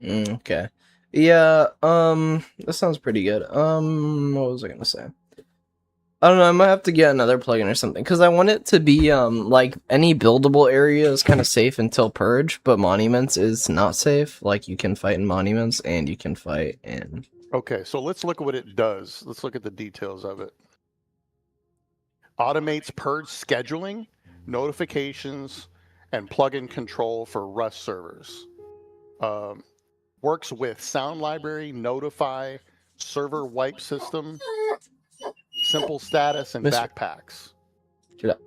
Okay. Yeah, that sounds pretty good. What was I gonna say? I don't know, I might have to get another plugin or something, because I want it to be, like, any buildable area is kind of safe until Purge, but Monuments is not safe. Like, you can fight in Monuments, and you can fight in... Okay, so let's look at what it does. Let's look at the details of it. Automates Purge scheduling, notifications, and plugin control for Rust servers. Works with Sound Library, Notify, Server Wipe System, Simple Status, and Mister- Backpacks. Shut up.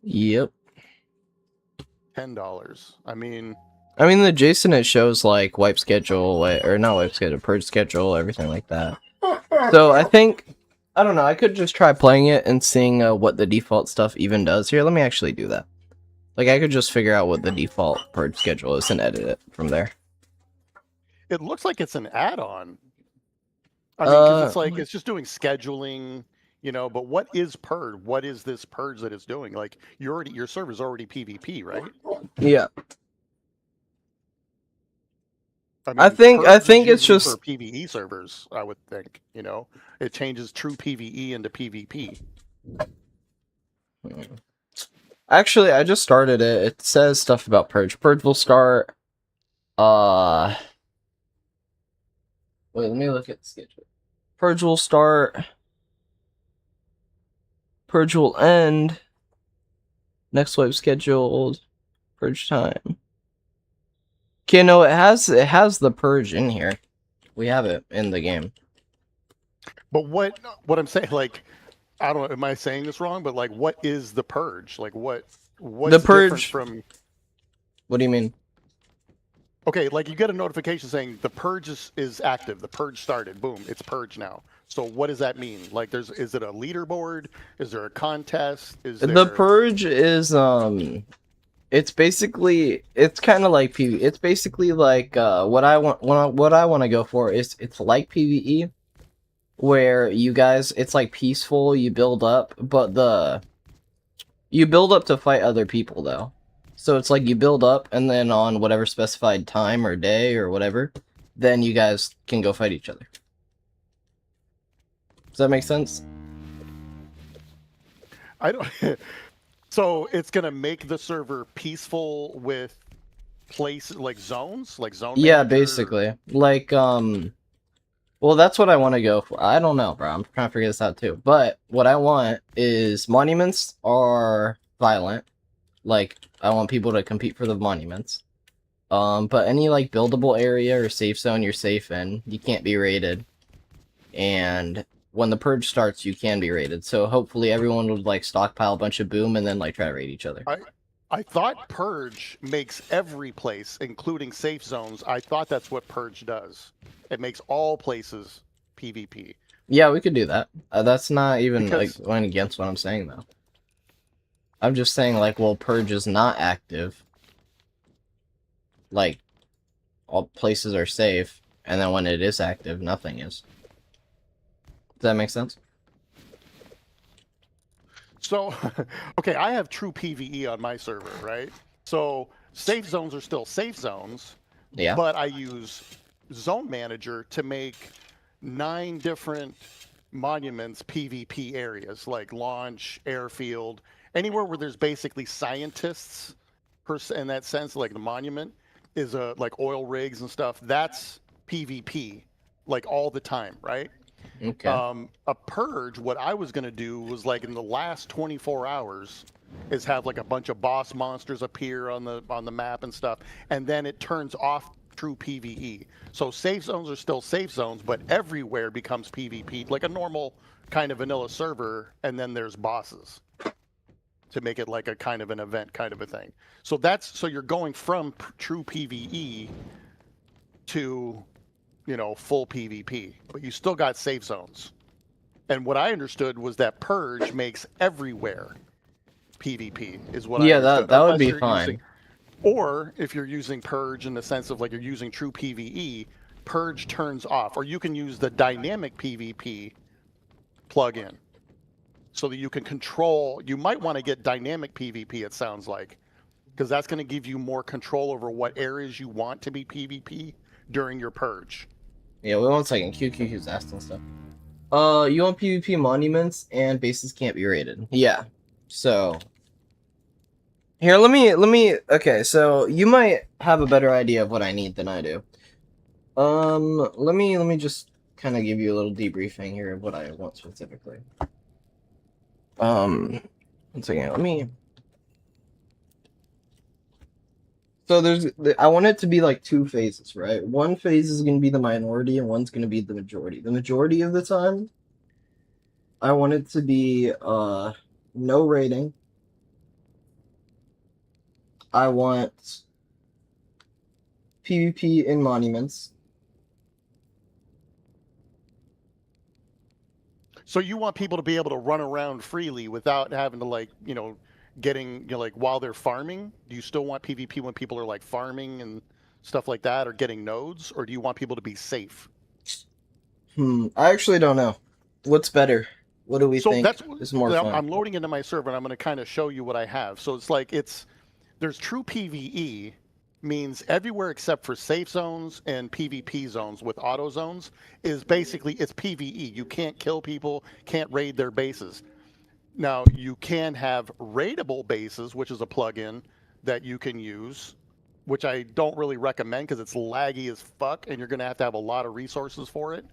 Yep. $10. I mean, the JSON, it shows, like, wipe schedule, or not wipe schedule, purge schedule, everything like that. So, I think, I don't know, I could just try playing it and seeing what the default stuff even does. Here, let me actually do that. Like, I could just figure out what the default purge schedule is and edit it from there. it looks like it's an add-on. I mean, 'cause it's like, it's just doing scheduling, but what is Purge? What is this Purge that it's doing? Like, your server's already PvP, right? Yeah. I think Purge is it's usually just for PvE servers, I would think, It changes true PvE into PvP. Actually, I just started it. It says stuff about Purge. Purge will start... Wait, let me look at the schedule. Purge will start... Purge will end. Next wipe scheduled. Purge time. Okay, no, it has the Purge in here. We have it in the game. But what I'm saying, like, I don't know, am I saying this wrong? But like, what is the Purge? Like, what's The Purge different from? What do you mean? Okay, like you get a notification saying the Purge is active. The Purge started. Boom, it's Purge now. So what does that mean? Like, is it a leaderboard? Is there a contest? The Purge is it's basically, it's kind of like PvE. It's basically like what I want to go for is, it's like PvE, where you guys, it's like peaceful, you build up, but you build up to fight other people though. So it's like you build up, and then on whatever specified time or day or whatever, then you guys can go fight each other. Does that make sense? I don't. So it's gonna make the server peaceful with like zones, like zone. Yeah, manager? basically. Like, well, that's what I want to go for. I don't know, bro. I'm trying to figure this out too. But what I want is monuments are violent. Like, I want people to compete for the monuments. But any, like, buildable area or safe zone you're safe in, you can't be raided. And when the purge starts, you can be raided. So hopefully everyone would, like, stockpile a bunch of boom and then, like, try to raid each other. I thought Purge makes every place, including safe zones. I thought that's what Purge does. It makes all places PvP. Yeah, we could do that. That's not even, Because... like, going against what I'm saying, though. I'm just saying, like, well, Purge is not active. Like, all places are safe, and then when it is active, nothing is. Does that make sense? So, okay, I have true PvE on my server, right? So, safe zones are still safe zones. Yeah. But I use Zone Manager to make 9 different monuments PvP areas, like launch, airfield, anywhere where there's basically scientists, in that sense. Like the monument is like oil rigs and stuff. That's PvP, like all the time, right? Okay. A purge, what I was going to do was, like, in the last 24 hours is have like a bunch of boss monsters appear on the map and stuff, and then it turns off true PvE. So safe zones are still safe zones, but everywhere becomes PvP, like a normal kind of vanilla server, and then there's bosses to make it like a kind of an event kind of a thing. So so you're going from true PvE to, full PvP, but you still got safe zones. And what I understood was that Purge makes everywhere PvP, is what I understood. that would be fine. Or if you're using Purge in the sense of like you're using true PvE, Purge turns off, or you can use the dynamic PvP plugin so that you can control. You might want to get dynamic PvP, it sounds like, because that's going to give you more control over what areas you want to be PvP during your Purge. Yeah, wait 1 second. QQQ's asking stuff. You want PvP monuments and bases can't be rated. Yeah. So here, let me. Okay, so you might have a better idea of what I need than I do. Let me just kind of give you a little debriefing here of what I want specifically. 1 second. Let me. So I want it to be like 2 phases, right? One phase is going to be the minority and one's going to be the majority. The majority of the time, I want it to be no rating. I want PvP in monuments. So you want people to be able to run around freely without having to like, getting, like while they're farming? Do you still want PvP when people are like farming and stuff like that, or getting nodes, or do you want people to be safe? I actually don't know. What's better? What do we think is more fun? I'm loading into my server and I'm going to kind of show you what I have. So it's like there's true PvE, means everywhere except for safe zones and PvP zones with auto zones is basically it's PvE. You can't kill people, can't raid their bases. Now you can have raidable bases, which is a plugin that you can use, which I don't really recommend because it's laggy as fuck and you're going to have a lot of resources for it.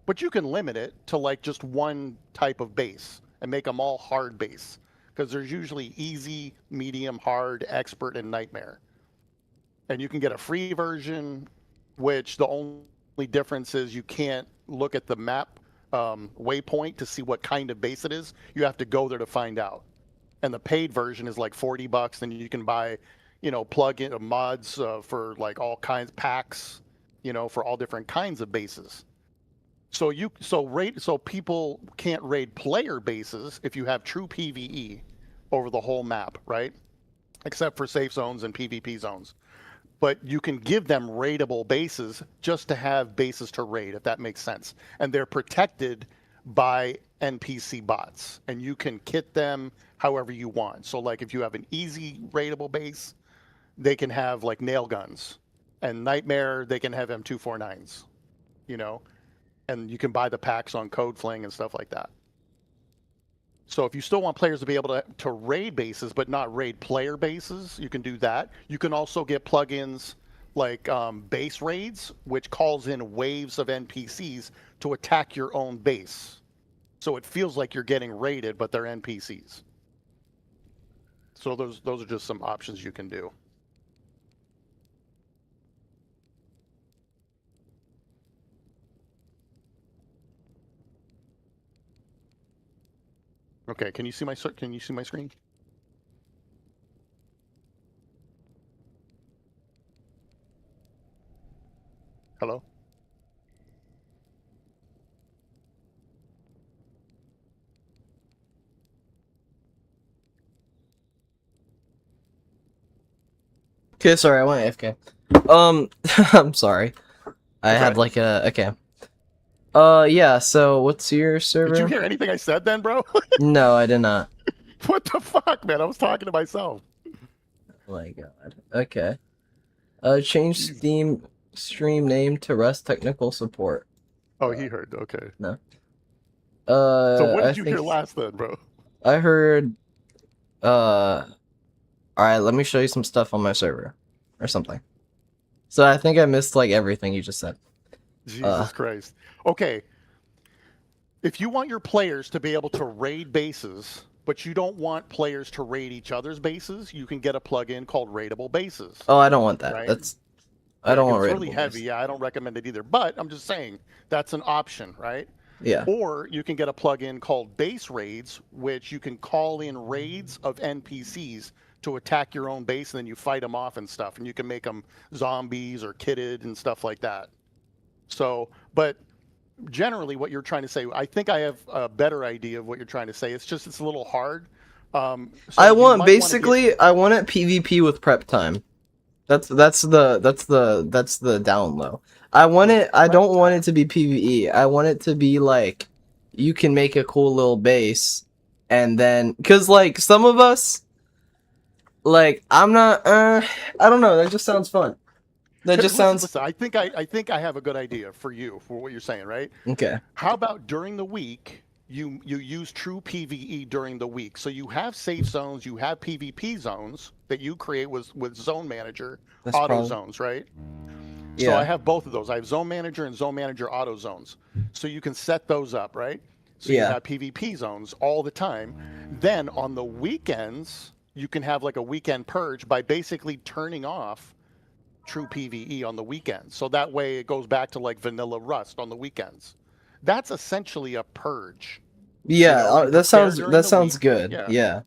But you can limit it to like just one type of base and make them all hard base, because there's usually easy, medium, hard, expert, and nightmare. And you can get a free version, which the only difference is you can't look at the map waypoint to see what kind of base it is. You have to go there to find out. And the paid version is like $40, and you can buy, plug-in mods for like all kinds packs, for all different kinds of bases. So people can't raid player bases if you have true PvE over the whole map, right? Except for safe zones and PvP zones. But you can give them raidable bases just to have bases to raid, if that makes sense. And they're protected by NPC bots, and you can kit them however you want. So like if you have an easy raidable base, they can have like nail guns, and Nightmare, they can have M249s, and you can buy the packs on CodeFling and stuff like that. So if you still want players to be able to raid bases but not raid player bases, you can do that. You can also get plugins like base raids, which calls in waves of NPCs to attack your own base. So it feels like you're getting raided, but they're NPCs. So those are just some options you can do. Okay, can you see my screen? Hello? Okay, sorry, I went AFK. I'm sorry. I had like a okay. Yeah, so what's your server? Did you hear anything I said then, bro? No, I did not. What the fuck, man? I was talking to myself. Oh my god. Okay. Change stream name to Rust Technical Support. Oh, he heard. Okay. No. So what did you hear last then, bro? I heard. Alright, let me show you some stuff on my server, or something. So I think I missed like everything you just said. Jesus Christ. Okay. If you want your players to be able to raid bases, but you don't want players to raid each other's bases, you can get a plugin called Raidable Bases. Oh, I don't want that. Right? I don't want raidable. It's really heavy. Yeah, I don't recommend it either. But I'm just saying that's an option, right? Yeah. Or you can get a plugin called Base Raids, which you can call in raids of NPCs to attack your own base, and then you fight them off and stuff, and you can make them zombies or kitted and stuff like that. So, but generally what you're trying to say, I think I have a better idea of what you're trying to say. It's just, it's a little hard. So I want it PvP with prep time. That's the down low. I want it. I don't want it to be PVE. I want it to be like you can make a cool little base, and then because like some of us, like I'm not. I don't know. That just sounds fun. That just Listen, sounds listen. I think I have a good idea for you for what you're saying, right? okay. How about during the week you use true PVE during the week? So you have safe zones, you have PvP zones that you create with Zone Manager, That's auto probably zones, right? So I yeah, have both of those. I have Zone Manager and Zone Manager auto zones. So you can set those up, right? So you yeah, have PvP zones all the time. Then on the weekends, you can have like a weekend purge by basically turning off true PvE on the weekends. So that way it goes back to like vanilla Rust on the weekends. That's essentially a purge. You yeah. know, you prepare during That the sounds week. good. Yeah. Yeah,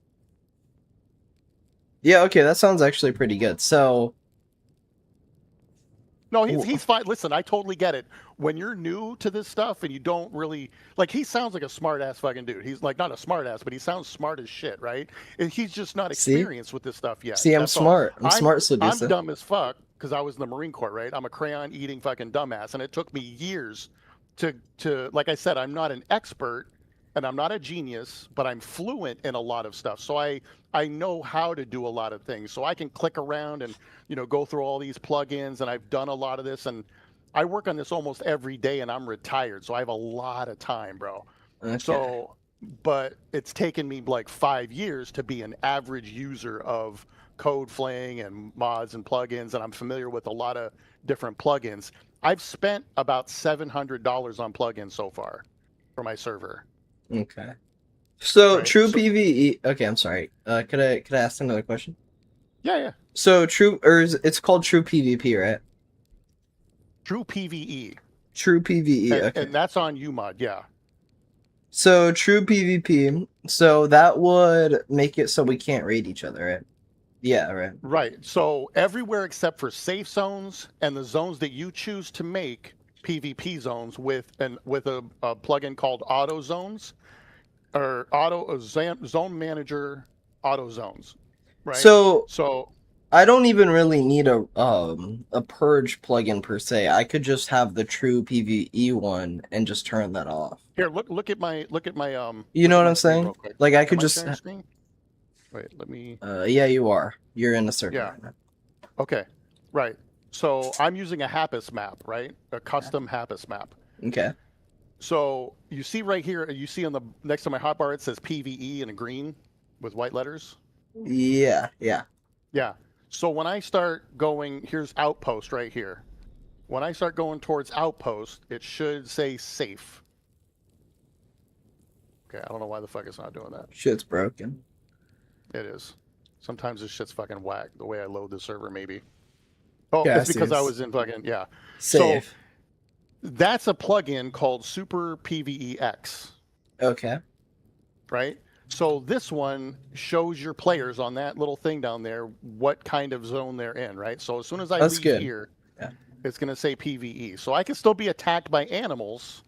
yeah. Okay, that sounds actually pretty good. So No, w- he's fine. Listen, I totally get it. When you're new to this stuff and you don't really like, he sounds like a smart ass fucking dude. He's like not a smart ass, but he sounds smart as shit, right? And he's just not see, experienced with this stuff yet. see, I'm That's all. smart. I'm smart, I'm Sedusa. dumb as fuck because I was in the Marine Corps, right? I'm a crayon eating fucking dumbass, and it took me years to like I said, I'm not an expert and I'm not a genius, but I'm fluent in a lot of stuff. So I know how to do a lot of things. So I can click around and go through all these plugins, and I've done a lot of this, and I work on this almost every day, and I'm retired, so I have a lot of time, bro. Okay. So, but it's taken me like 5 years to be an average user of code fling and mods and plugins, and I'm familiar with a lot of different plugins. I've spent about $700 on plugins so far for my server, Okay. So right? true So, PVE. Okay, I'm sorry. Could I ask another question? yeah, yeah. So true, or it's called true PvP, right? True PVE, True PvE. Okay. and that's on UMod, yeah. So true PvP. So that would make it so we can't raid each other, right? Yeah, right. Right. So everywhere except for safe zones and the zones that you choose to make PvP zones with a plugin called Auto Zones or Zone Manager Auto Zones, right? So So I don't even really need a purge plugin per se. I could just have the true PvE one and just turn that off. here, look at my You know look at what my I'm screen saying? real quick. Like I could Am I just sharing screen? Wait, let me. yeah, you are. You're in a server Yeah. right now. Okay. Right. So I'm using a Happus map, right? A custom Happus map. Okay. So you see right here, you see on the next to my hotbar, it says PVE in a green with white letters. Yeah, yeah. Yeah. So when I start going, here's Outpost right here. When I start going towards Outpost, it should say safe. Okay, I don't know why the fuck it's not doing that. Shit's broken. It is. Sometimes this shit's fucking whack, the way I load the server, maybe. Oh, Yeah, I it's see. because I was in fucking, yeah. So Save. that's a plugin called Super PVEX. Okay. Right? So this one shows your players on that little thing down there what kind of zone they're in, right? So as soon as I That's leave good. here, Yeah. it's going to say PVE. So I can still be attacked by animals.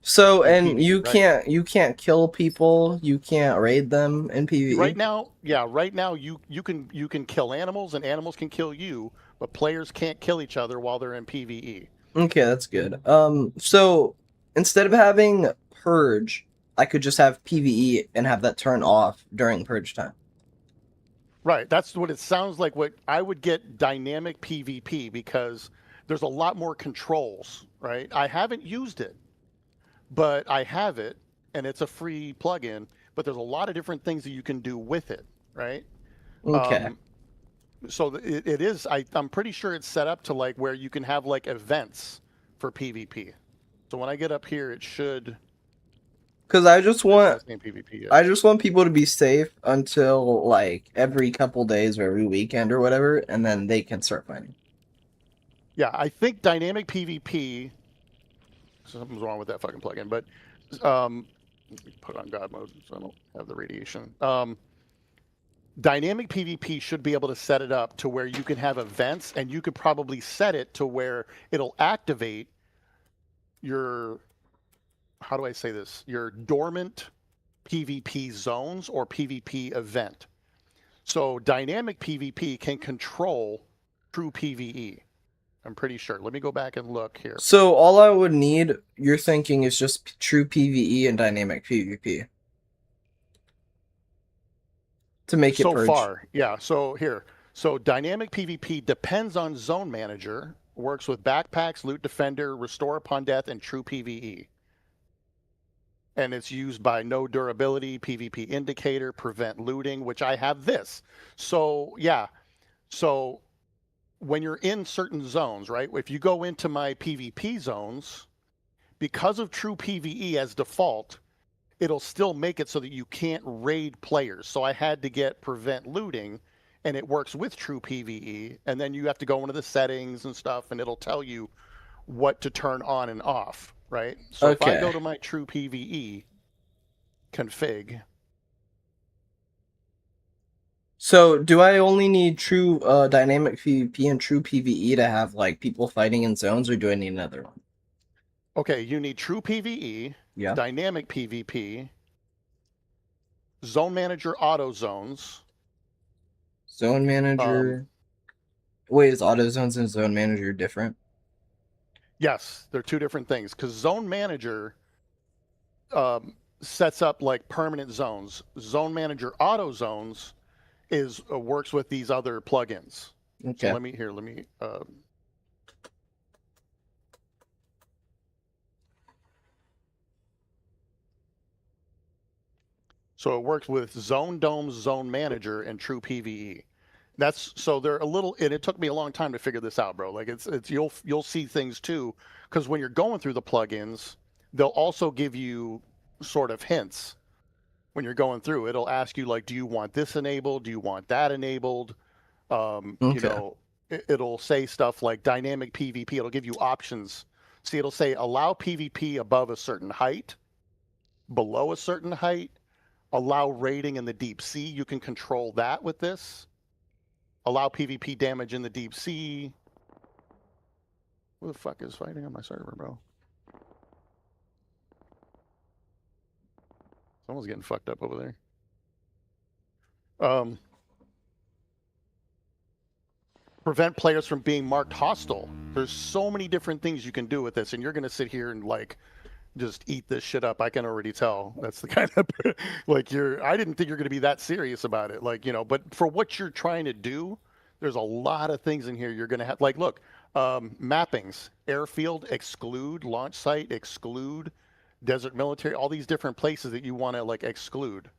So In and PvE, right? you can't kill people, you can't raid them in Right PvE. now, yeah, right now you can kill animals and animals can kill you, but players can't kill each other while they're in PvE. Okay, that's good. So instead of having purge, I could just have PvE and have that turn off during purge time. Right. That's what it sounds like. What I would get dynamic PvP because there's a lot more controls, right? I haven't used it, but I have it, and it's a free plugin. But there's a lot of different things that you can do with it, right? Okay. Um, so it is. I'm pretty sure it's set up to like where you can have like events for PvP. So when I get up here, it should. Cuz It's not saying PvP yet. I just want people to be safe until like every couple days or every weekend or whatever, and then they can start fighting. Yeah, I think dynamic PvP. Something's wrong with that fucking plugin, but let me put it on God mode so I don't have the radiation. Dynamic PvP should be able to set it up to where you can have events, and you could probably set it to where it'll activate your, how do I say this? Your dormant PvP zones or PvP event. So dynamic PvP can control true PvE. I'm pretty sure. Let me go back and look here. So all I would need, you're thinking, is just true PvE and dynamic PvP to make it So purge. far, yeah. So here, so dynamic PvP depends on Zone Manager, works with backpacks, loot defender, restore upon death, and true PvE. And it's used by no durability, PvP indicator, prevent looting, which I have this. So yeah, so when you're in certain zones, right? If you go into my PvP zones, because of true PvE as default, it'll still make it so that you can't raid players. So I had to get prevent looting, and it works with true PvE. And then you have to go into the settings and stuff, and it'll tell you what to turn on and off, right? So if I Okay. go to my true PvE config, So do I only need true dynamic PvP and true PvE to have like people fighting in zones, or do I need another one? okay, you need true PvE, Yeah. dynamic PvP, zone manager auto zones. Zone manager. Wait, is auto zones and zone manager different? Yes, they're two different things because zone manager sets up like permanent zones. Zone manager auto zones is works with these other plugins. Okay. So let me so it works with Zone Dome, Zone Manager, and True PvE. That's so they're a little. And it took me a long time to figure this out, bro. Like it's you'll see things too, because when you're going through the plugins, they'll also give you sort of hints when you're going through. It'll ask you like, do you want this enabled? Do you want that enabled? You Okay. know, it'll say stuff like dynamic PvP. It'll give you options. See, it'll say allow PvP above a certain height, below a certain height, allow raiding in the deep sea. You can control that with this. Allow PvP damage in the deep sea. Who the fuck is fighting on my server, bro? Someone's getting fucked up over there. Prevent players from being marked hostile. There's so many different things you can do with this, and you're gonna sit here and like just eat this shit up. I can already tell. That's the kind of like I didn't think you're gonna be that serious about it. Like, you know, but for what you're trying to do, there's a lot of things in here you're gonna have. Like, look, mappings, airfield exclude, launch site exclude, desert military, all these different places that you want to like exclude.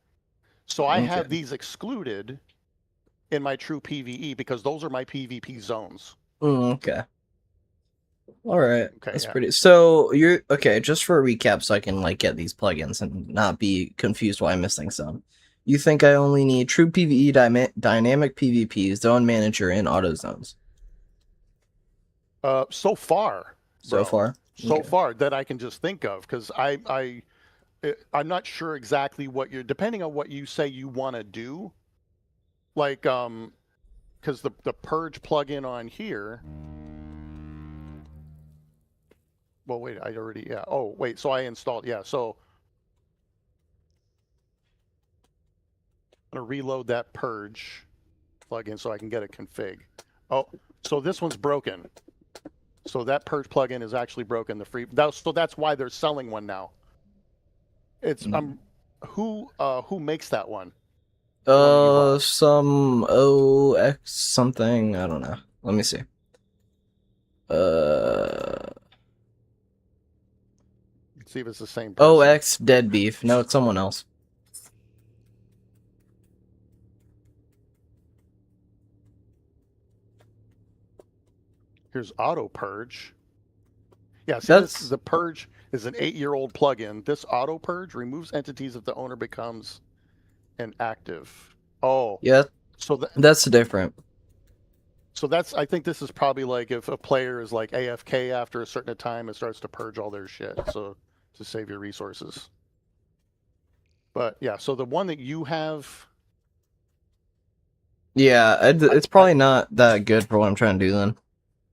So I have these excluded in my true PvE because those are my PvP zones. Okay. All right. Okay, That's yeah. pretty. So you're okay. Just for a recap, so I can like get these plugins and not be confused why I'm missing some. You think I only need true PvE, dynamic PvP, zone manager, and auto zones So far, so bro. far? So Okay. far that I can just think of, because I'm not sure exactly what you're, depending on what you say you want to do, like because the purge plugin on here. Well, wait, I already, yeah. Oh, wait, so I installed, yeah. So I'm gonna reload that purge plugin so I can get a config. Oh, so this one's broken. So that purge plugin is actually broken. So that's why they're selling one now. It's who makes that one? Some OX something. I don't know. Let me see. Let's see if it's the same person. OX Dead Beef. No, it's someone else. Here's Auto Purge. Yeah, see, That's the Purge is an 8-year-old plugin. This Auto Purge removes entities if the owner becomes inactive. Oh, yeah. so That's different. So that's, I think this is probably like if a player is like AFK after a certain time, it starts to purge all their shit. So to save your resources. But yeah, so the one that you have. Yeah, it's probably not that good for what I'm trying to do then.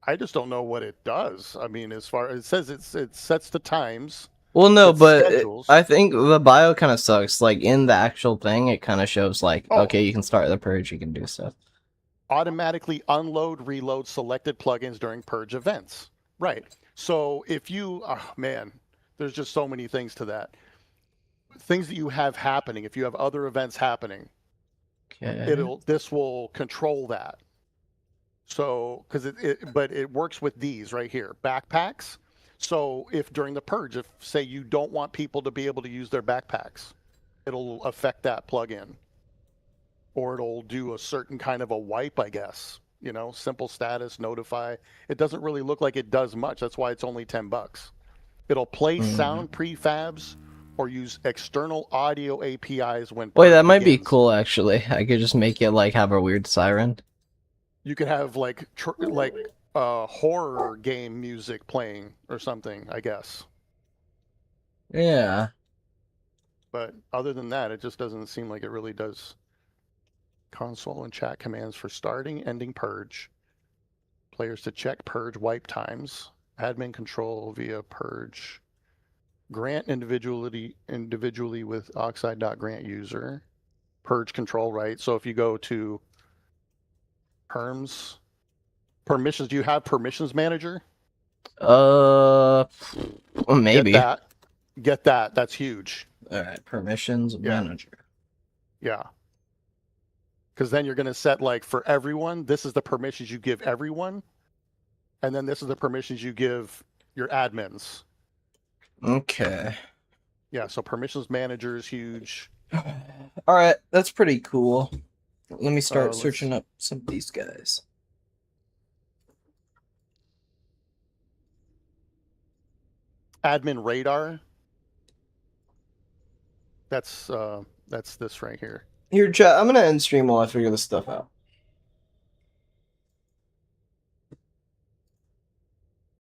I just don't know what it does. I mean, as far as it says, it sets the times. Well, no, It but schedules. I think the bio kind of sucks. Like in the actual thing, it kind of shows like, Oh. okay, you can start the purge, you can do stuff. Automatically unload, reload selected plugins during purge events. Right. So if you, oh man, there's just so many things to that. Things that you have happening. If you have other events happening, Okay. this will control that. So because but it works with these right here, backpacks. So if during the purge, if say you don't want people to be able to use their backpacks, it'll affect that plugin, or it'll do a certain kind of a wipe, I guess. You know, simple status, notify. It doesn't really look like it does much. That's why it's only $10. It'll play sound prefabs or use external audio APIs when Wait, purge that might be begins. cool actually. I could just make it like have a weird siren. You could have like horror game music playing or something, I guess. Yeah. But other than that, it just doesn't seem like it really does. Console and chat commands for starting, ending purge. Players to check purge wipe times. Admin control via purge. Grant individually with oxide.grant user. Purge control, right? So if you go to permissions, do you have permissions manager? Well, maybe. Get that. That's huge. All right, permissions manager. Yeah. Because then you're going to set like for everyone, this is the permissions you give everyone. And then this is the permissions you give your admins. Okay. Yeah, so permissions manager is huge. All right, that's pretty cool. Let me start let's- searching up some of these guys. Admin radar. That's this right here. Here, chat. I'm gonna end stream while I figure this stuff out.